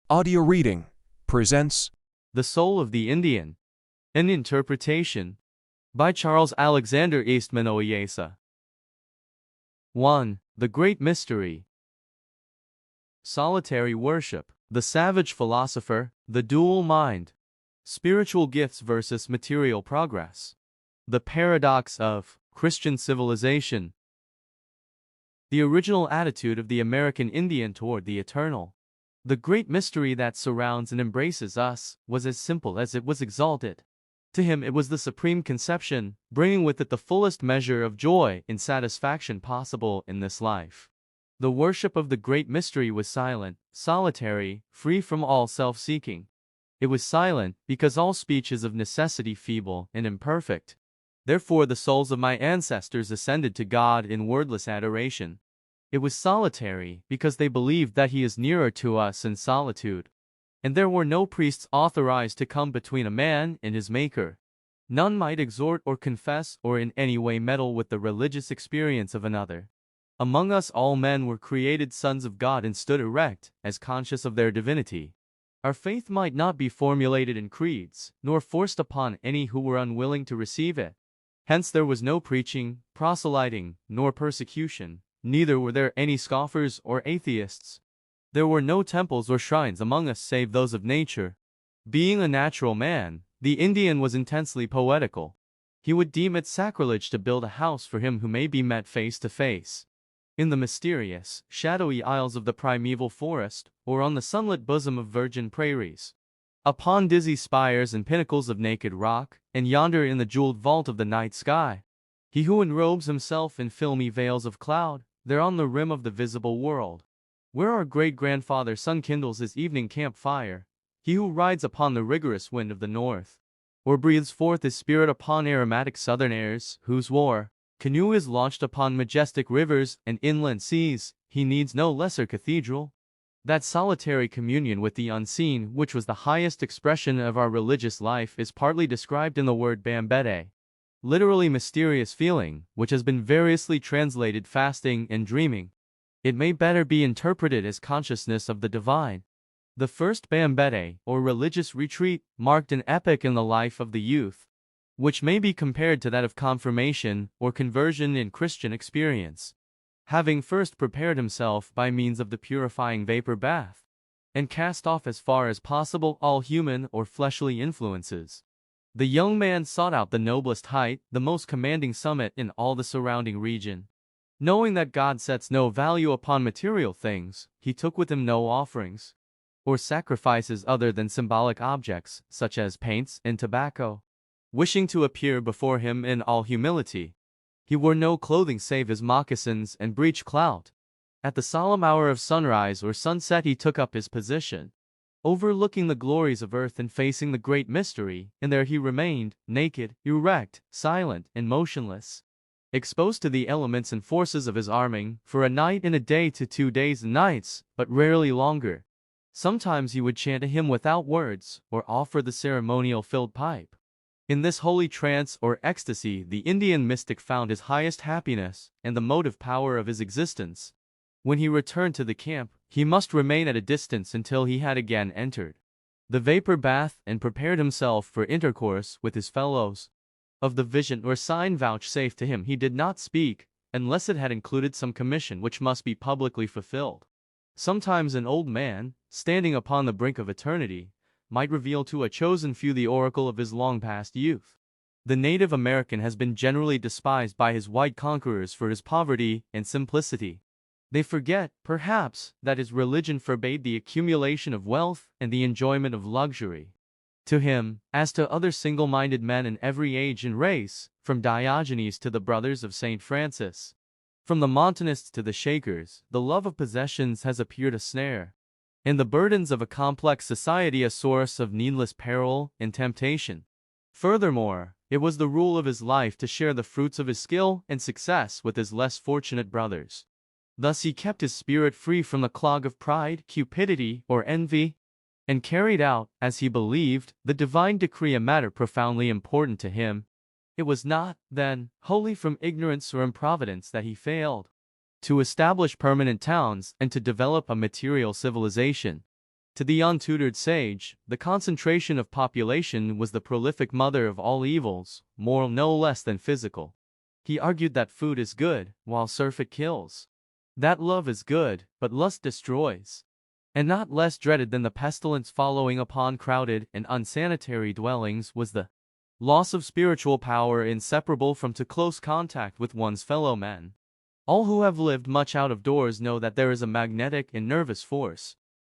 Audio Reading presents The Soul of the Indian, an Interpretation by Charles Alexander Eastman Ohiyesa. 1. The Great Mystery. Solitary Worship, the Savage Philosopher, the Dual Mind, Spiritual Gifts versus Material Progress, the Paradox of Christian Civilization. The original attitude of the American Indian toward the eternal. The great mystery that surrounds and embraces us was as simple as it was exalted. To him it was the supreme conception, bringing with it the fullest measure of joy and satisfaction possible in this life. The worship of the great mystery was silent, solitary, free from all self-seeking. It was silent because all speech is of necessity feeble and imperfect. Therefore the souls of my ancestors ascended to God in wordless adoration. It was solitary because they believed that He is nearer to us in solitude. And there were no priests authorized to come between a man and his Maker. None might exhort or confess or in any way meddle with the religious experience of another. Among us all men were created sons of God and stood erect, as conscious of their divinity. Our faith might not be formulated in creeds, nor forced upon any who were unwilling to receive it. Hence there was no preaching, proselyting, nor persecution. Neither were there any scoffers or atheists. There were no temples or shrines among us save those of nature. Being a natural man, the Indian was intensely poetical. He would deem it sacrilege to build a house for him who may be met face to face. In the mysterious, shadowy aisles of the primeval forest, or on the sunlit bosom of virgin prairies. Upon dizzy spires and pinnacles of naked rock, and yonder in the jeweled vault of the night sky. He who enrobes himself in filmy veils of cloud, there on the rim of the visible world, where our great-grandfather sun kindles his evening campfire, he who rides upon the rigorous wind of the north, or breathes forth his spirit upon aromatic southern airs, whose war canoe is launched upon majestic rivers and inland seas, he needs no lesser cathedral. That solitary communion with the unseen, which was the highest expression of our religious life, is partly described in the word bambete, literally mysterious feeling, which has been variously translated fasting and dreaming. It may better be interpreted as consciousness of the divine. The first bambete, or religious retreat, marked an epoch in the life of the youth, which may be compared to that of confirmation or conversion in Christian experience. Having first prepared himself by means of the purifying vapor bath, and cast off as far as possible all human or fleshly influences, the young man sought out the noblest height, the most commanding summit in all the surrounding region. Knowing that God sets no value upon material things, he took with him no offerings or sacrifices other than symbolic objects, such as paints and tobacco. Wishing to appear before him in all humility, he wore no clothing save his moccasins and breech clout. At the solemn hour of sunrise or sunset he took up his position, overlooking the glories of earth and facing the great mystery, and there he remained, naked, erect, silent, and motionless, exposed to the elements and forces of his arming, for a night and a day to 2 days and nights, but rarely longer. Sometimes he would chant a hymn without words, or offer the ceremonial filled pipe. In this holy trance or ecstasy the Indian mystic found his highest happiness, and the motive power of his existence. When he returned to the camp, he must remain at a distance until he had again entered the vapor bath and prepared himself for intercourse with his fellows. Of the vision or sign vouchsafed to him he did not speak, unless it had included some commission which must be publicly fulfilled. Sometimes an old man, standing upon the brink of eternity, might reveal to a chosen few the oracle of his long-past youth. The native American has been generally despised by his white conquerors for his poverty and simplicity. They forget, perhaps, that his religion forbade the accumulation of wealth and the enjoyment of luxury. To him, as to other single-minded men in every age and race, from Diogenes to the brothers of St. Francis, from the Montanists to the Shakers, the love of possessions has appeared a snare, and the burdens of a complex society a source of needless peril and temptation. Furthermore, it was the rule of his life to share the fruits of his skill and success with his less fortunate brothers. Thus he kept his spirit free from the clog of pride, cupidity, or envy, and carried out, as he believed, the divine decree, a matter profoundly important to him. It was not, then, wholly from ignorance or improvidence that he failed to establish permanent towns and to develop a material civilization. To the untutored sage, the concentration of population was the prolific mother of all evils, moral no less than physical. He argued that food is good, while surfeit kills. That love is good, but lust destroys. And not less dreaded than the pestilence following upon crowded and unsanitary dwellings was the loss of spiritual power inseparable from too close contact with one's fellow men. All who have lived much out of doors know that there is a magnetic and nervous force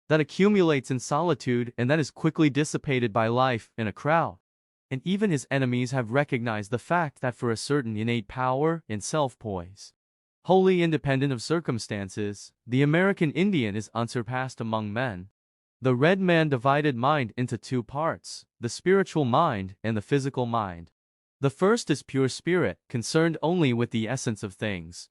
that accumulates in solitude and that is quickly dissipated by life in a crowd. And even his enemies have recognized the fact that for a certain innate power and self-poise, wholly independent of circumstances, the American Indian is unsurpassed among men. The red man divided mind into two parts, the spiritual mind and the physical mind. The first is pure spirit, concerned only with the essence of things.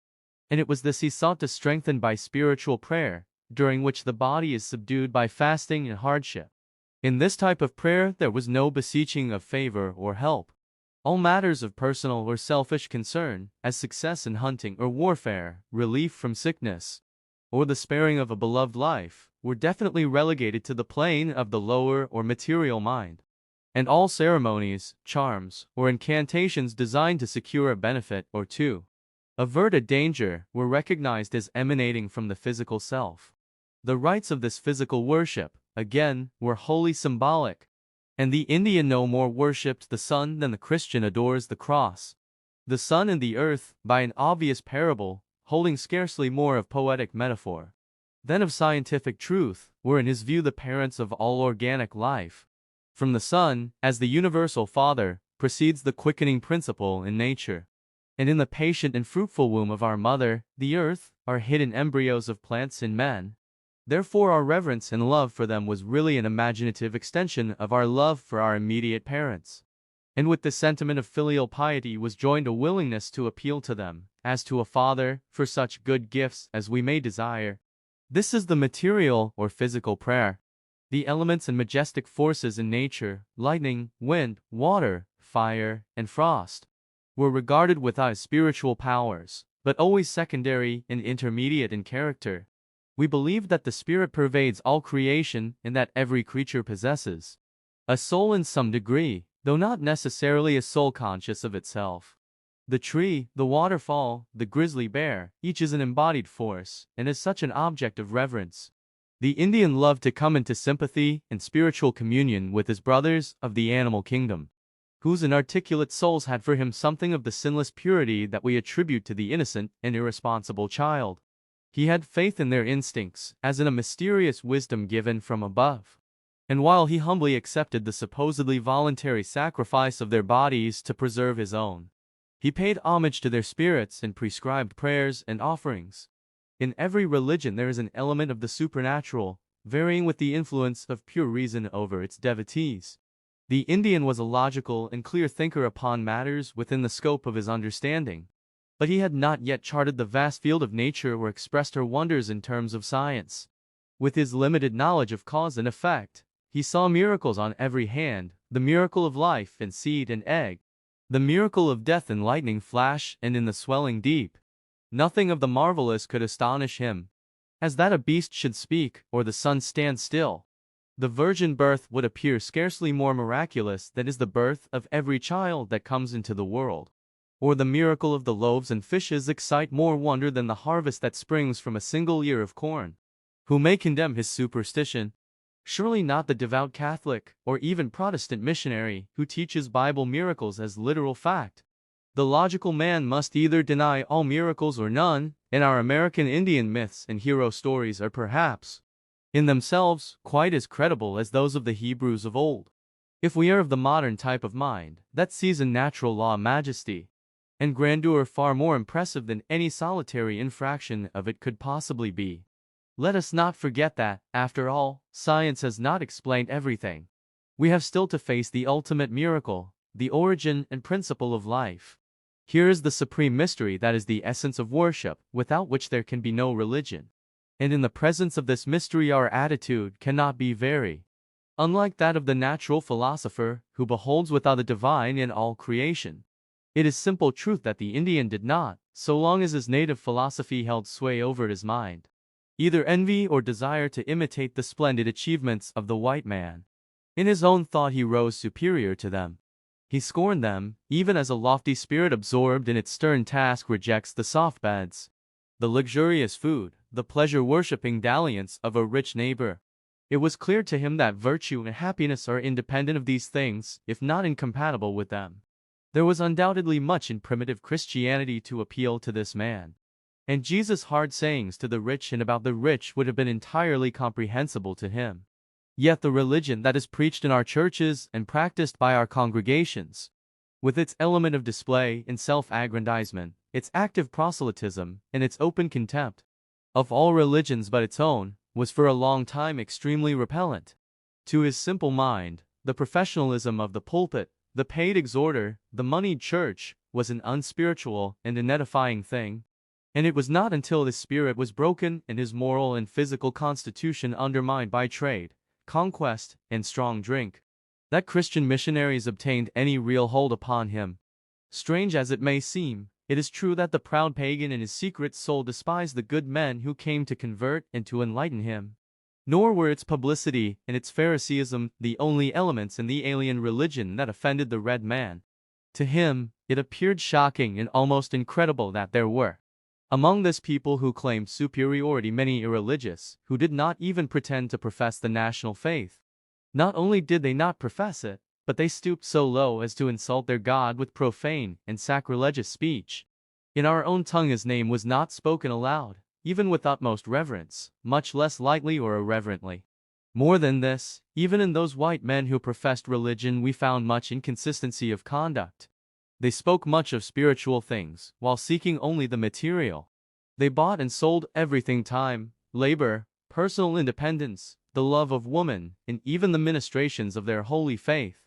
And it was this he sought to strengthen by spiritual prayer, during which the body is subdued by fasting and hardship. In this type of prayer there was no beseeching of favor or help. All matters of personal or selfish concern, as success in hunting or warfare, relief from sickness, or the sparing of a beloved life, were definitely relegated to the plane of the lower or material mind. And all ceremonies, charms, or incantations designed to secure a benefit or to avert a danger were recognized as emanating from the physical self. The rites of this physical worship, again, were wholly symbolic, and the Indian no more worshipped the sun than the Christian adores the cross. The sun and the earth, by an obvious parable, holding scarcely more of poetic metaphor than of scientific truth, were in his view the parents of all organic life. From the sun, as the universal father, proceeds the quickening principle in nature. And in the patient and fruitful womb of our mother, the earth, are hidden embryos of plants and men. Therefore our reverence and love for them was really an imaginative extension of our love for our immediate parents. And with the sentiment of filial piety was joined a willingness to appeal to them, as to a father, for such good gifts as we may desire. This is the material or physical prayer. The elements and majestic forces in nature, lightning, wind, water, fire, and frost, were regarded with as spiritual powers, but always secondary and intermediate in character. We believe that the Spirit pervades all creation and that every creature possesses a soul in some degree, though not necessarily a soul conscious of itself. The tree, the waterfall, the grizzly bear, each is an embodied force, and is such an object of reverence. The Indian loved to come into sympathy and spiritual communion with his brothers of the animal kingdom, whose inarticulate souls had for him something of the sinless purity that we attribute to the innocent and irresponsible child. He had faith in their instincts, as in a mysterious wisdom given from above. And while he humbly accepted the supposedly voluntary sacrifice of their bodies to preserve his own, he paid homage to their spirits and prescribed prayers and offerings. In every religion there is an element of the supernatural, varying with the influence of pure reason over its devotees. The Indian was a logical and clear thinker upon matters within the scope of his understanding, but he had not yet charted the vast field of nature or expressed her wonders in terms of science. With his limited knowledge of cause and effect, he saw miracles on every hand, the miracle of life in seed and egg, the miracle of death in lightning flash and in the swelling deep. Nothing of the marvelous could astonish him, as that a beast should speak, or the sun stand still. The virgin birth would appear scarcely more miraculous than is the birth of every child that comes into the world. Or the miracle of the loaves and fishes excite more wonder than the harvest that springs from a single ear of corn. Who may condemn his superstition? Surely not the devout Catholic, or even Protestant missionary, who teaches Bible miracles as literal fact. The logical man must either deny all miracles or none, and our American Indian myths and hero stories are perhaps, in themselves, quite as credible as those of the Hebrews of old. If we are of the modern type of mind, that sees in natural law majesty and grandeur far more impressive than any solitary infraction of it could possibly be, let us not forget that, after all, science has not explained everything. We have still to face the ultimate miracle, the origin and principle of life. Here is the supreme mystery that is the essence of worship, without which there can be no religion. And in the presence of this mystery our attitude cannot be very unlike that of the natural philosopher, who beholds without the divine in all creation. It is simple truth that the Indian did not, so long as his native philosophy held sway over his mind. either envy or desire to imitate the splendid achievements of the white man. In his own thought he rose superior to them. He scorned them, even as a lofty spirit absorbed in its stern task rejects the soft beds, the luxurious food, the pleasure-worshipping dalliance of a rich neighbor. It was clear to him that virtue and happiness are independent of these things, if not incompatible with them. There was undoubtedly much in primitive Christianity to appeal to this man, and Jesus' hard sayings to the rich and about the rich would have been entirely comprehensible to him. Yet the religion that is preached in our churches and practiced by our congregations, with its element of display and self-aggrandizement, its active proselytism, and its open contempt of all religions but its own, was for a long time extremely repellent. To his simple mind, the professionalism of the pulpit, the paid exhorter, the moneyed church, was an unspiritual and unedifying thing. And it was not until this spirit was broken and his moral and physical constitution undermined by trade, conquest, and strong drink, that Christian missionaries obtained any real hold upon him. Strange as it may seem, it is true that the proud pagan in his secret soul despised the good men who came to convert and to enlighten him. Nor were its publicity and its Phariseeism the only elements in the alien religion that offended the red man. To him, it appeared shocking and almost incredible that there were among this people who claimed superiority many irreligious, who did not even pretend to profess the national faith. Not only did they not profess it, but they stooped so low as to insult their God with profane and sacrilegious speech. In our own tongue his name was not spoken aloud, even with utmost reverence, much less lightly or irreverently. More than this, even in those white men who professed religion we found much inconsistency of conduct. They spoke much of spiritual things, while seeking only the material. They bought and sold everything: time, labor, personal independence, the love of woman, and even the ministrations of their holy faith.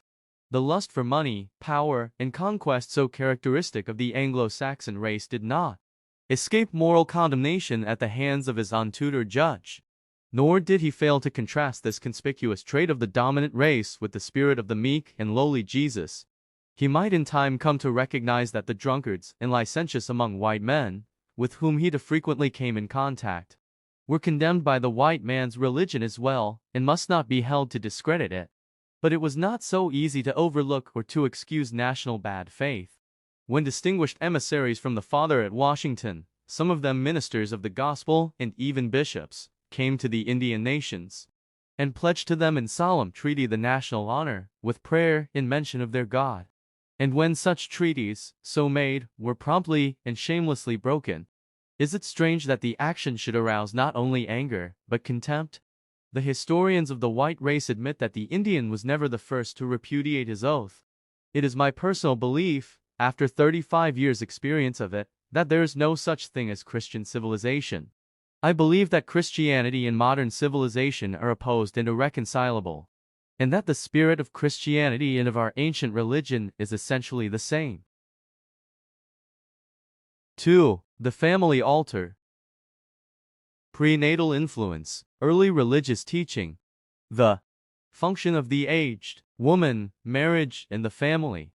The lust for money, power, and conquest so characteristic of the Anglo-Saxon race did not escape moral condemnation at the hands of his untutored judge. Nor did he fail to contrast this conspicuous trait of the dominant race with the spirit of the meek and lowly Jesus. He might in time come to recognize that the drunkards and licentious among white men, with whom he too frequently came in contact, were condemned by the white man's religion as well, and must not be held to discredit it. But it was not so easy to overlook or to excuse national bad faith. When distinguished emissaries from the Father at Washington, some of them ministers of the gospel and even bishops, came to the Indian nations, and pledged to them in solemn treaty the national honor, with prayer in mention of their God. And when such treaties, so made, were promptly and shamelessly broken, is it strange that the action should arouse not only anger, but contempt? The historians of the white race admit that the Indian was never the first to repudiate his oath. It is my personal belief, after 35 years' experience of it, that there is no such thing as Christian civilization. I believe that Christianity and modern civilization are opposed and irreconcilable, and that the spirit of Christianity and of our ancient religion is essentially the same. 2. The family altar. Prenatal influence, early religious teaching, the function of the aged woman, marriage and the family,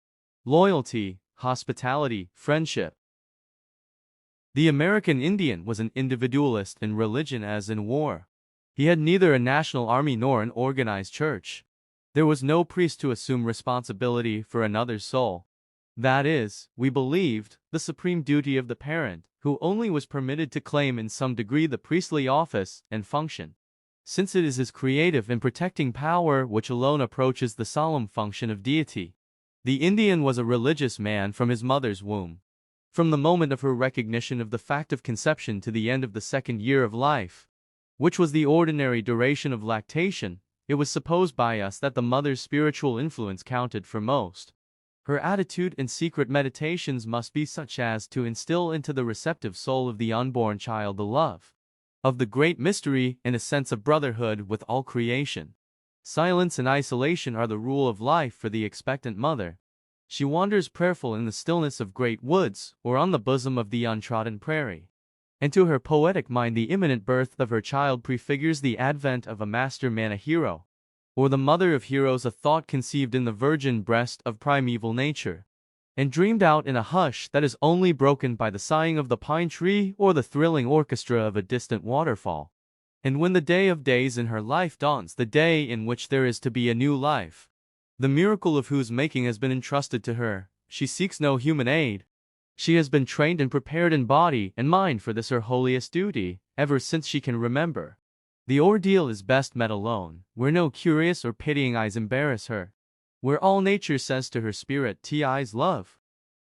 loyalty, hospitality, friendship. The American Indian was an individualist in religion as in war. He had neither a national army nor an organized church. There was no priest to assume responsibility for another's soul. That is, we believed, the supreme duty of the parent, who only was permitted to claim in some degree the priestly office and function, since it is his creative and protecting power which alone approaches the solemn function of deity. The Indian was a religious man from his mother's womb. From the moment of her recognition of the fact of conception to the end of the second year of life, which was the ordinary duration of lactation, it was supposed by us that the mother's spiritual influence counted for most. Her attitude and secret meditations must be such as to instill into the receptive soul of the unborn child the love of the great mystery and a sense of brotherhood with all creation. Silence and isolation are the rule of life for the expectant mother. She wanders prayerful in the stillness of great woods or on the bosom of the untrodden prairie. And to her poetic mind the imminent birth of her child prefigures the advent of a master man, a hero, or the mother of heroes, a thought conceived in the virgin breast of primeval nature, and dreamed out in a hush that is only broken by the sighing of the pine tree or the thrilling orchestra of a distant waterfall. And when the day of days in her life dawns, the day in which there is to be a new life, the miracle of whose making has been entrusted to her, she seeks no human aid. She has been trained and prepared in body and mind for this her holiest duty, ever since she can remember. The ordeal is best met alone, where no curious or pitying eyes embarrass her, where all nature says to her spirit, "Ti's love.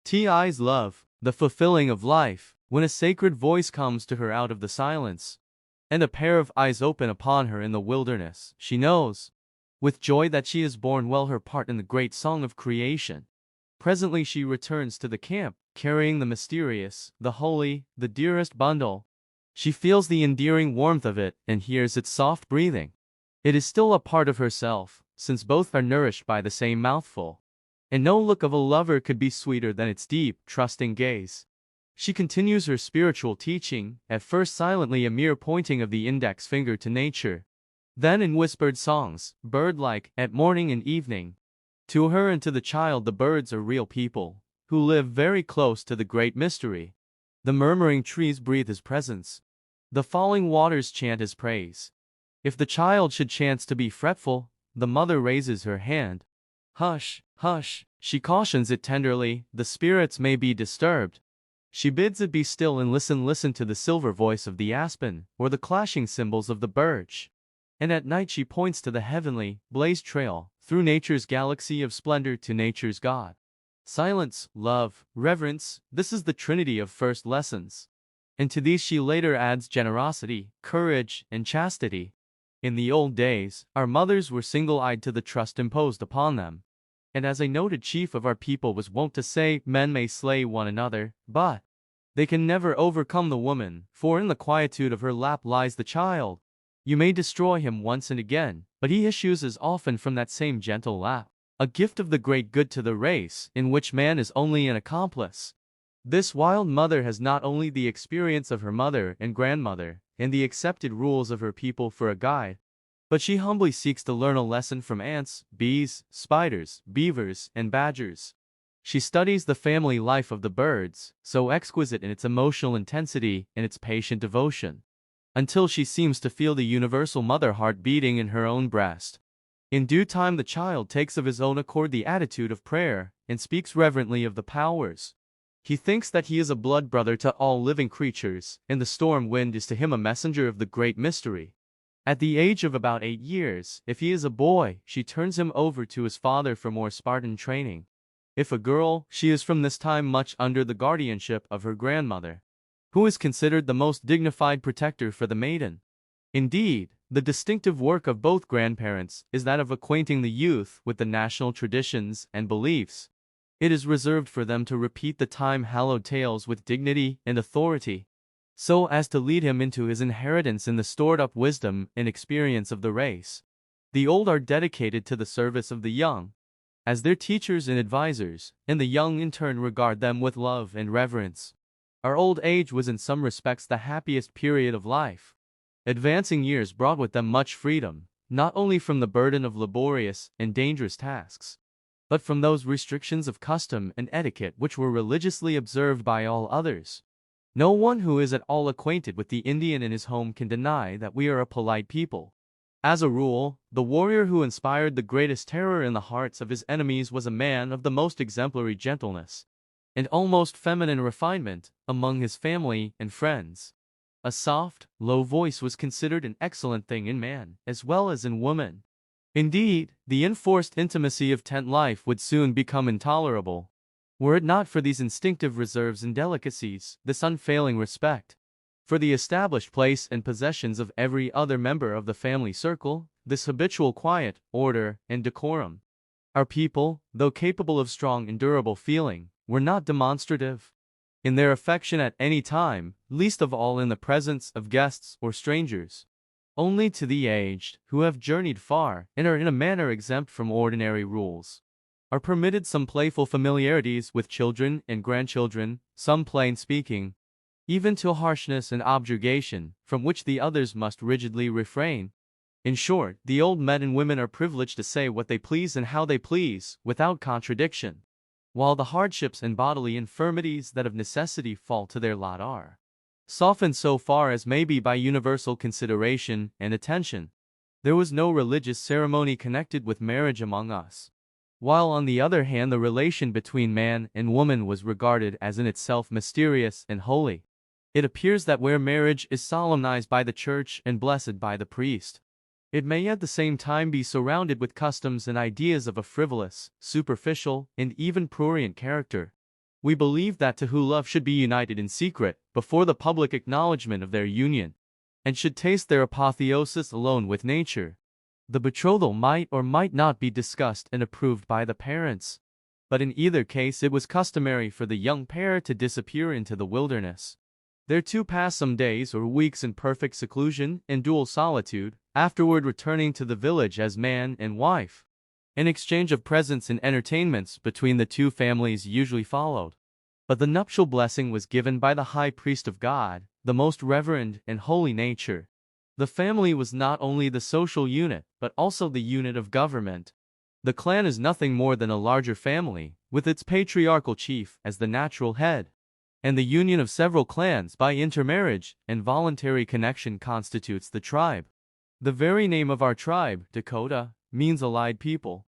Ti's love," the fulfilling of life, when a sacred voice comes to her out of the silence, and a pair of eyes open upon her in the wilderness, she knows, with joy, that she has borne well her part in the great song of creation. Presently she returns to the camp, carrying the mysterious, the holy, the dearest bundle. She feels the endearing warmth of it, and hears its soft breathing. It is still a part of herself, since both are nourished by the same mouthful. And no look of a lover could be sweeter than its deep, trusting gaze. She continues her spiritual teaching, at first silently, a mere pointing of the index finger to nature, then in whispered songs, bird-like, at morning and evening. To her and to the child the birds are real people, who live very close to the great mystery. The murmuring trees breathe his presence. The falling waters chant his praise. If the child should chance to be fretful, the mother raises her hand. "Hush, hush," she cautions it tenderly, "the spirits may be disturbed." She bids it be still and listen to the silver voice of the aspen, or the clashing cymbals of the birch. And at night she points to the heavenly, blazed trail, through nature's galaxy of splendor to nature's God. Silence, love, reverence, this is the trinity of first lessons. And to these she later adds generosity, courage, and chastity. In the old days, our mothers were single-eyed to the trust imposed upon them. And as a noted chief of our people was wont to say, men may slay one another, but they can never overcome the woman, for in the quietude of her lap lies the child. You may destroy him once and again, but he issues as often from that same gentle lap, a gift of the great good to the race, in which man is only an accomplice. This wild mother has not only the experience of her mother and grandmother, and the accepted rules of her people for a guide, but she humbly seeks to learn a lesson from ants, bees, spiders, beavers, and badgers. She studies the family life of the birds, so exquisite in its emotional intensity and its patient devotion, until she seems to feel the universal mother heart beating in her own breast. In due time the child takes of his own accord the attitude of prayer, and speaks reverently of the powers. He thinks that he is a blood brother to all living creatures, and the storm wind is to him a messenger of the great mystery. At the age of about 8 years, if he is a boy, she turns him over to his father for more Spartan training. If a girl, she is from this time much under the guardianship of her grandmother, who is considered the most dignified protector for the maiden. Indeed, the distinctive work of both grandparents is that of acquainting the youth with the national traditions and beliefs. It is reserved for them to repeat the time-hallowed tales with dignity and authority, so as to lead him into his inheritance in the stored-up wisdom and experience of the race. The old are dedicated to the service of the young, as their teachers and advisors, and the young in turn regard them with love and reverence. Our old age was in some respects the happiest period of life. Advancing years brought with them much freedom, not only from the burden of laborious and dangerous tasks, but from those restrictions of custom and etiquette which were religiously observed by all others. No one who is at all acquainted with the Indian in his home can deny that we are a polite people. As a rule, the warrior who inspired the greatest terror in the hearts of his enemies was a man of the most exemplary gentleness and almost feminine refinement among his family and friends. A soft, low voice was considered an excellent thing in man, as well as in woman. Indeed, the enforced intimacy of tent life would soon become intolerable, were it not for these instinctive reserves and delicacies, this unfailing respect for the established place and possessions of every other member of the family circle, this habitual quiet, order, and decorum. Our people, though capable of strong and durable feeling, were not demonstrative in their affection at any time, least of all in the presence of guests or strangers. Only to the aged, who have journeyed far, and are in a manner exempt from ordinary rules, are permitted some playful familiarities with children and grandchildren, some plain speaking, even to harshness and objurgation, from which the others must rigidly refrain. In short, the old men and women are privileged to say what they please and how they please, without contradiction, while the hardships and bodily infirmities that of necessity fall to their lot are softened so far as may be by universal consideration and attention. There was no religious ceremony connected with marriage among us, while on the other hand the relation between man and woman was regarded as in itself mysterious and holy. It appears that where marriage is solemnized by the church and blessed by the priest, it may at the same time be surrounded with customs and ideas of a frivolous, superficial, and even prurient character. We believe that two who love should be united in secret, before the public acknowledgement of their union, and should taste their apotheosis alone with nature. The betrothal might or might not be discussed and approved by the parents, but in either case it was customary for the young pair to disappear into the wilderness, there to pass some days or weeks in perfect seclusion and dual solitude, afterward returning to the village as man and wife. An exchange of presents and entertainments between the two families usually followed, but the nuptial blessing was given by the high priest of God, the most reverend and holy nature. The family was not only the social unit, but also the unit of government. The clan is nothing more than a larger family, with its patriarchal chief as the natural head, and the union of several clans by intermarriage and voluntary connection constitutes the tribe. The very name of our tribe, Dakota, means allied people.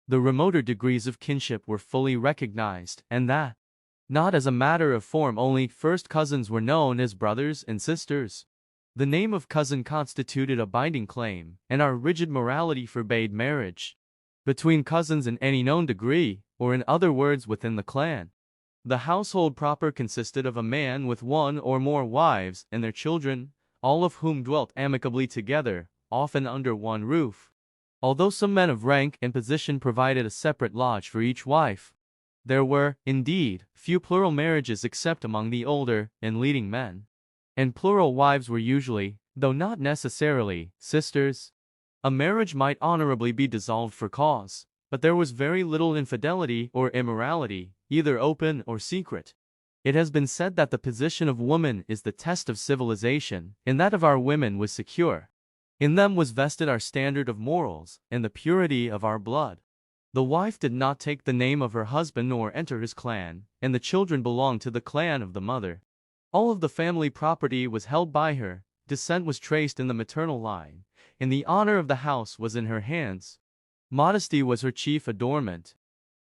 The remoter degrees of kinship were fully recognized, and that, not as a matter of form only, first cousins were known as brothers and sisters. The name of cousin constituted a binding claim, and our rigid morality forbade marriage between cousins in any known degree, or in other words within the clan. The household proper consisted of a man with one or more wives and their children, all of whom dwelt amicably together, often under one roof. Although some men of rank and position provided a separate lodge for each wife, there were, indeed, few plural marriages except among the older and leading men, and plural wives were usually, though not necessarily, sisters. A marriage might honorably be dissolved for cause, but there was very little infidelity or immorality, either open or secret. It has been said that the position of woman is the test of civilization, and that of our women was secure. In them was vested our standard of morals, and the purity of our blood. The wife did not take the name of her husband nor enter his clan, and the children belonged to the clan of the mother. All of the family property was held by her, descent was traced in the maternal line, and the honor of the house was in her hands. Modesty was her chief adornment.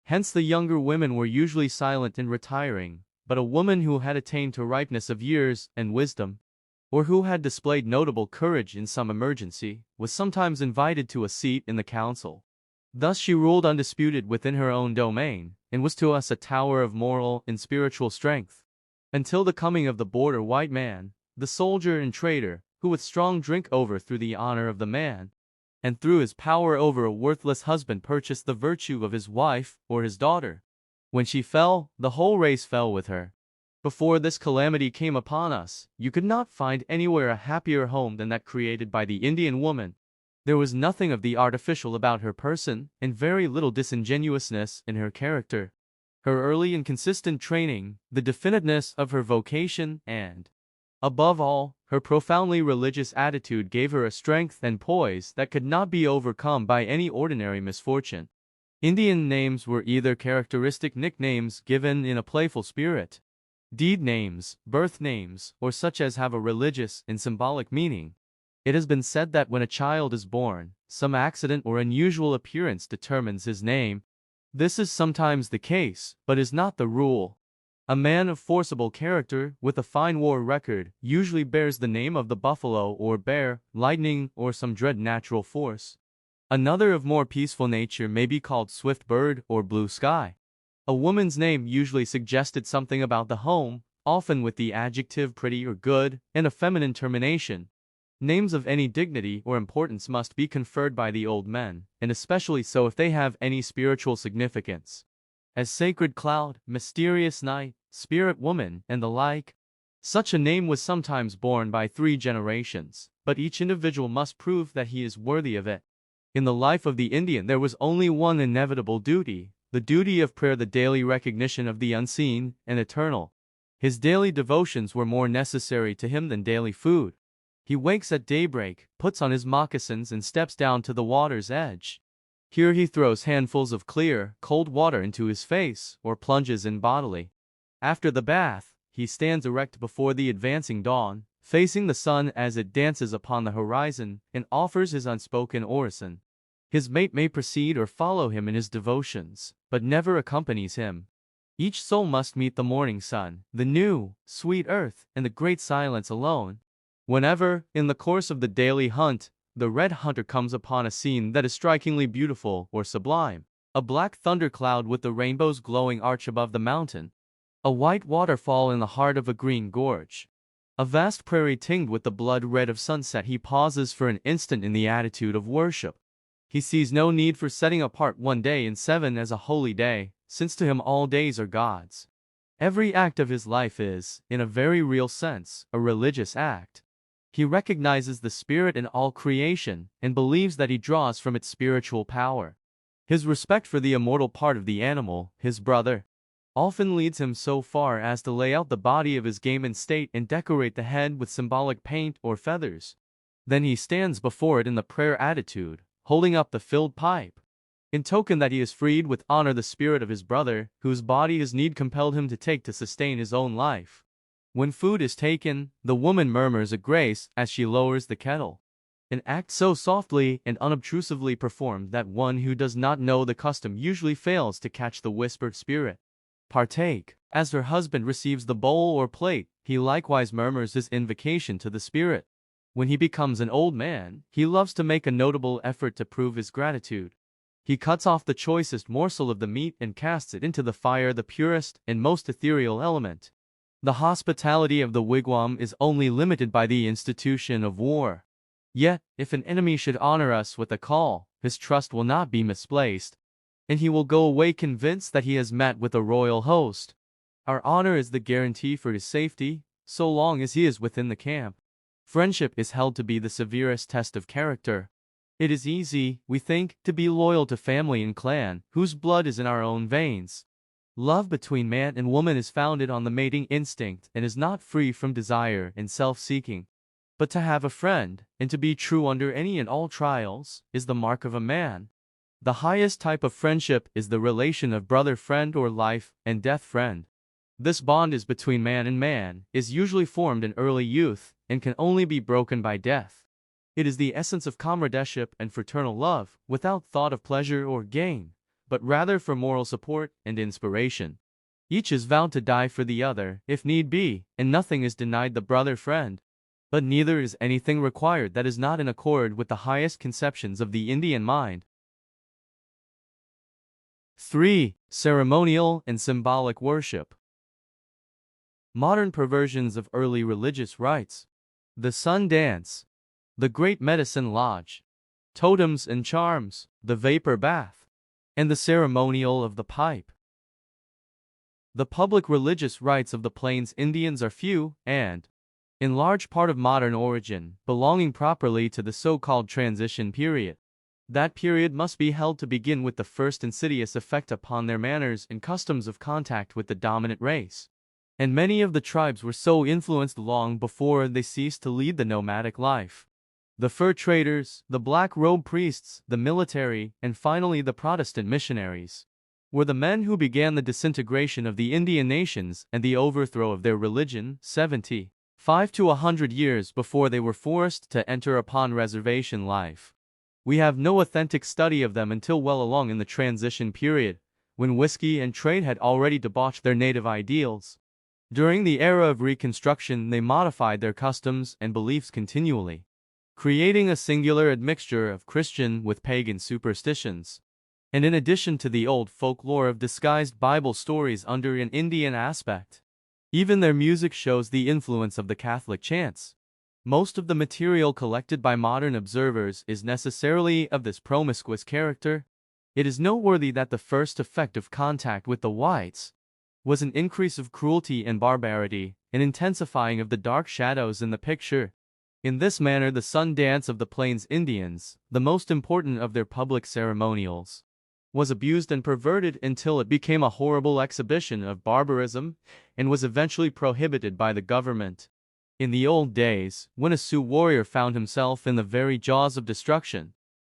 Hence the younger women were usually silent and retiring, but a woman who had attained to ripeness of years and wisdom, or who had displayed notable courage in some emergency, was sometimes invited to a seat in the council. Thus she ruled undisputed within her own domain, and was to us a tower of moral and spiritual strength. Until the coming of the border white man, the soldier and trader, who with strong drink overthrew the honor of the man, and through his power over a worthless husband purchased the virtue of his wife or his daughter. When she fell, the whole race fell with her. Before this calamity came upon us, you could not find anywhere a happier home than that created by the Indian woman. There was nothing of the artificial about her person, and very little disingenuousness in her character. Her early and consistent training, the definiteness of her vocation, and, above all, her profoundly religious attitude gave her a strength and poise that could not be overcome by any ordinary misfortune. Indian names were either characteristic nicknames given in a playful spirit, deed names, birth names, or such as have a religious and symbolic meaning. It has been said that when a child is born, some accident or unusual appearance determines his name. This is sometimes the case, but is not the rule. A man of forcible character, with a fine war record, usually bears the name of the buffalo or bear, lightning, or some dread natural force. Another of more peaceful nature may be called swift bird or blue sky. A woman's name usually suggested something about the home, often with the adjective pretty or good, and a feminine termination. Names of any dignity or importance must be conferred by the old men, and especially so if they have any spiritual significance, as sacred cloud, mysterious night, spirit woman, and the like. Such a name was sometimes borne by 3 generations, but each individual must prove that he is worthy of it. In the life of the Indian there was only one inevitable duty, the duty of prayer, the daily recognition of the unseen and eternal. His daily devotions were more necessary to him than daily food. He wakes at daybreak, puts on his moccasins and steps down to the water's edge. Here he throws handfuls of clear, cold water into his face, or plunges in bodily. After the bath, he stands erect before the advancing dawn, facing the sun as it dances upon the horizon, and offers his unspoken orison. His mate may precede or follow him in his devotions, but never accompanies him. Each soul must meet the morning sun, the new, sweet earth, and the great silence alone. Whenever, in the course of the daily hunt, the red hunter comes upon a scene that is strikingly beautiful or sublime, a black thundercloud with the rainbow's glowing arch above the mountain, a white waterfall in the heart of a green gorge, a vast prairie tinged with the blood red of sunset, he pauses for an instant in the attitude of worship. He sees no need for setting apart one day in 7 as a holy day, since to him all days are God's. Every act of his life is, in a very real sense, a religious act. He recognizes the spirit in all creation, and believes that he draws from its spiritual power. His respect for the immortal part of the animal, his brother, often leads him so far as to lay out the body of his game in state and decorate the head with symbolic paint or feathers. Then he stands before it in the prayer attitude, holding up the filled pipe, in token that he has freed with honor the spirit of his brother, whose body his need compelled him to take to sustain his own life. When food is taken, the woman murmurs a grace as she lowers the kettle, an act so softly and unobtrusively performed that one who does not know the custom usually fails to catch the whispered spirit. Partake. As her husband receives the bowl or plate, he likewise murmurs his invocation to the spirit. When he becomes an old man, he loves to make a notable effort to prove his gratitude. He cuts off the choicest morsel of the meat and casts it into the fire, the purest and most ethereal element. The hospitality of the wigwam is only limited by the institution of war. Yet, if an enemy should honor us with a call, his trust will not be misplaced, and he will go away convinced that he has met with a royal host. Our honor is the guarantee for his safety, so long as he is within the camp. Friendship is held to be the severest test of character. It is easy, we think, to be loyal to family and clan, whose blood is in our own veins. Love between man and woman is founded on the mating instinct and is not free from desire and self-seeking. But to have a friend, and to be true under any and all trials, is the mark of a man. The highest type of friendship is the relation of brother-friend or life-and-death friend. This bond is between man and man, is usually formed in early youth, and can only be broken by death. It is the essence of comradeship and fraternal love, without thought of pleasure or gain, but rather for moral support and inspiration. Each is vowed to die for the other, if need be, and nothing is denied the brother-friend. But neither is anything required that is not in accord with the highest conceptions of the Indian mind. 3. Ceremonial and symbolic worship. Modern perversions of early religious rites. The sun dance, the great medicine lodge, totems and charms, the vapor bath, and the ceremonial of the pipe. The public religious rites of the Plains Indians are few and, in large part of modern origin, belonging properly to the so-called transition period. That period must be held to begin with the first insidious effect upon their manners and customs of contact with the dominant race. And many of the tribes were so influenced long before they ceased to lead the nomadic life. The fur traders, the black-robe priests, the military, and finally the Protestant missionaries, were the men who began the disintegration of the Indian nations and the overthrow of their religion 75 to 100 years before they were forced to enter upon reservation life. We have no authentic study of them until well along in the transition period, when whiskey and trade had already debauched their native ideals. During the era of Reconstruction, they modified their customs and beliefs continually, creating a singular admixture of Christian with pagan superstitions. And in addition to the old folklore of disguised Bible stories under an Indian aspect, even their music shows the influence of the Catholic chants. Most of the material collected by modern observers is necessarily of this promiscuous character. It is noteworthy that the first effect of contact with the whites was an increase of cruelty and barbarity, an intensifying of the dark shadows in the picture. In this manner, the sun dance of the Plains Indians, the most important of their public ceremonials, was abused and perverted until it became a horrible exhibition of barbarism and was eventually prohibited by the government. In the old days, when a Sioux warrior found himself in the very jaws of destruction,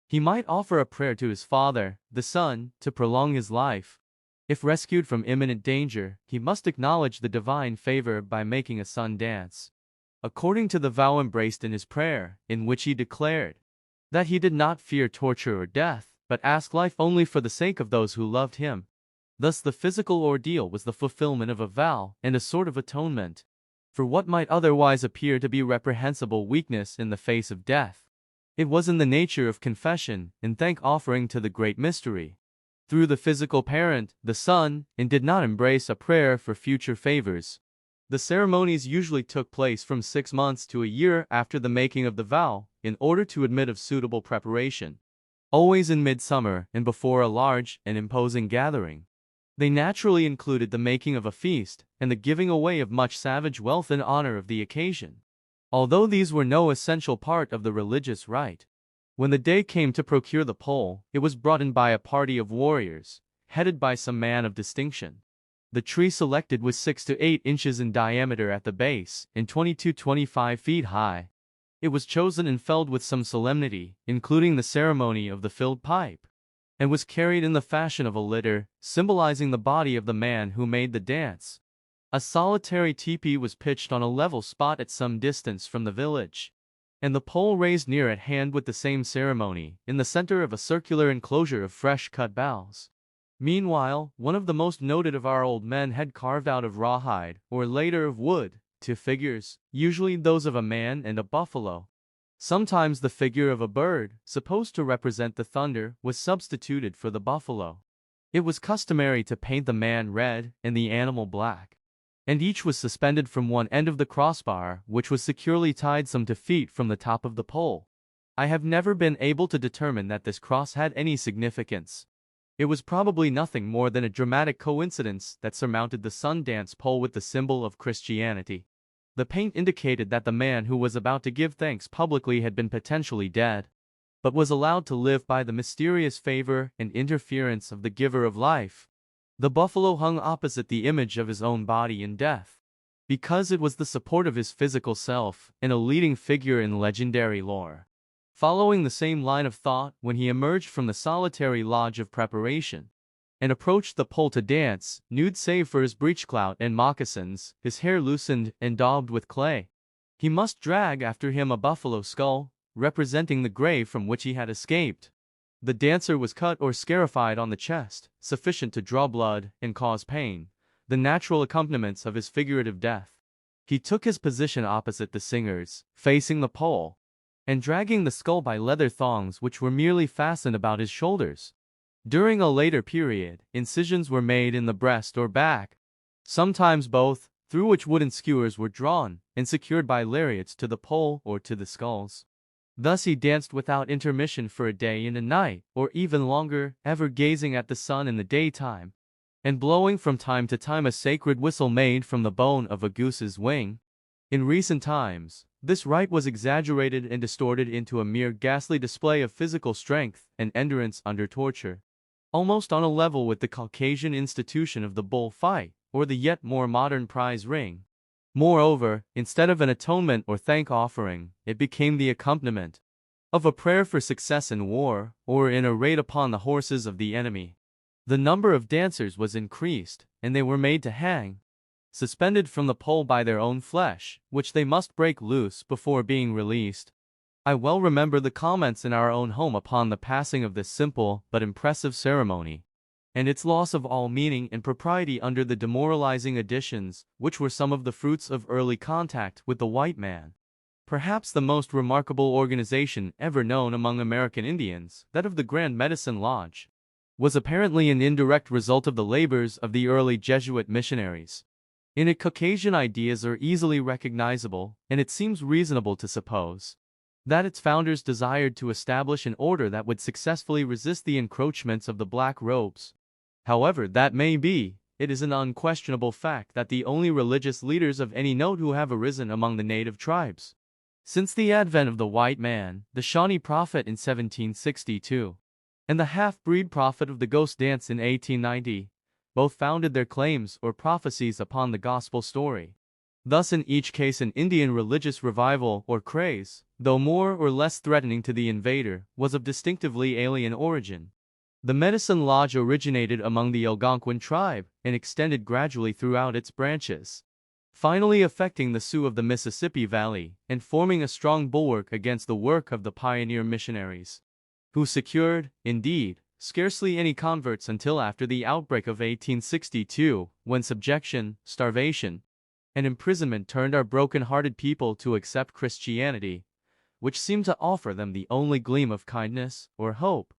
he might offer a prayer to his father, the sun, to prolong his life. If rescued from imminent danger, he must acknowledge the divine favor by making a sun dance. According to the vow embraced in his prayer, in which he declared that he did not fear torture or death, but asked life only for the sake of those who loved him. Thus the physical ordeal was the fulfillment of a vow and a sort of atonement for what might otherwise appear to be reprehensible weakness in the face of death. It was in the nature of confession and thank-offering to the great mystery through the physical parent, the sun, and did not embrace a prayer for future favors. The ceremonies usually took place from 6 months to a year after the making of the vow, in order to admit of suitable preparation. Always in midsummer and before a large and imposing gathering. They naturally included the making of a feast and the giving away of much savage wealth in honor of the occasion, although these were no essential part of the religious rite. When the day came to procure the pole, it was brought in by a party of warriors, headed by some man of distinction. The tree selected was 6 to 8 inches in diameter at the base and 20 to 25 feet high. It was chosen and felled with some solemnity, including the ceremony of the filled pipe, and was carried in the fashion of a litter, symbolizing the body of the man who made the dance. A solitary teepee was pitched on a level spot at some distance from the village, and the pole raised near at hand with the same ceremony, in the center of a circular enclosure of fresh-cut boughs. Meanwhile, one of the most noted of our old men had carved out of rawhide, or later of wood, 2 figures, usually those of a man and a buffalo. Sometimes the figure of a bird, supposed to represent the thunder, was substituted for the buffalo. It was customary to paint the man red and the animal black, and each was suspended from one end of the crossbar, which was securely tied some 2 feet from the top of the pole. I have never been able to determine that this cross had any significance. It was probably nothing more than a dramatic coincidence that surmounted the sun dance pole with the symbol of Christianity. The paint indicated that the man who was about to give thanks publicly had been potentially dead, but was allowed to live by the mysterious favor and interference of the giver of life. The buffalo hung opposite the image of his own body in death, because it was the support of his physical self and a leading figure in legendary lore. Following the same line of thought, when he emerged from the solitary lodge of preparation and approached the pole to dance, nude save for his breechclout and moccasins, his hair loosened and daubed with clay, he must drag after him a buffalo skull, representing the grave from which he had escaped. The dancer was cut or scarified on the chest, sufficient to draw blood and cause pain, the natural accompaniments of his figurative death. He took his position opposite the singers, facing the pole, and dragging the skull by leather thongs which were merely fastened about his shoulders. During a later period, incisions were made in the breast or back, sometimes both, through which wooden skewers were drawn and secured by lariats to the pole or to the skulls. Thus he danced without intermission for a day and a night, or even longer, ever gazing at the sun in the daytime, and blowing from time to time a sacred whistle made from the bone of a goose's wing. In recent times, this rite was exaggerated and distorted into a mere ghastly display of physical strength and endurance under torture, almost on a level with the Caucasian institution of the bull fight, or the yet more modern prize ring. Moreover, instead of an atonement or thank-offering, it became the accompaniment of a prayer for success in war, or in a raid upon the horses of the enemy. The number of dancers was increased, and they were made to hang, suspended from the pole by their own flesh, which they must break loose before being released. I well remember the comments in our own home upon the passing of this simple but impressive ceremony, and its loss of all meaning and propriety under the demoralizing additions, which were some of the fruits of early contact with the white man. Perhaps the most remarkable organization ever known among American Indians, that of the Grand Medicine Lodge, was apparently an indirect result of the labors of the early Jesuit missionaries. In it, Caucasian ideas are easily recognizable, and it seems reasonable to suppose that its founders desired to establish an order that would successfully resist the encroachments of the black robes. However that may be, it is an unquestionable fact that the only religious leaders of any note who have arisen among the native tribes since the advent of the white man, the Shawnee prophet in 1762, and the half-breed prophet of the ghost dance in 1890, both founded their claims or prophecies upon the gospel story. Thus in each case an Indian religious revival or craze, though more or less threatening to the invader, was of distinctively alien origin. The medicine lodge originated among the Algonquin tribe and extended gradually throughout its branches, finally affecting the Sioux of the Mississippi Valley and forming a strong bulwark against the work of the pioneer missionaries, who secured, indeed, scarcely any converts until after the outbreak of 1862, when subjection, starvation, and imprisonment turned our broken-hearted people to accept Christianity, which seemed to offer them the only gleam of kindness or hope.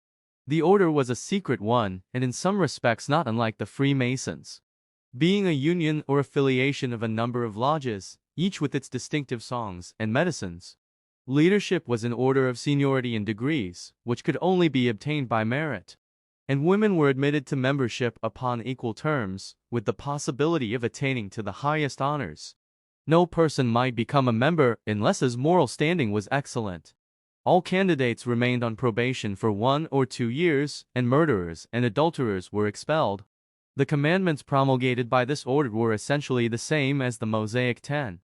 The order was a secret one, and in some respects not unlike the Freemasons, being a union or affiliation of a number of lodges, each with its distinctive songs and medicines. Leadership was an order of seniority and degrees, which could only be obtained by merit, and women were admitted to membership upon equal terms, with the possibility of attaining to the highest honors. No person might become a member unless his moral standing was excellent. All candidates remained on probation for 1 or 2 years, and murderers and adulterers were expelled. The commandments promulgated by this order were essentially the same as the Mosaic 10,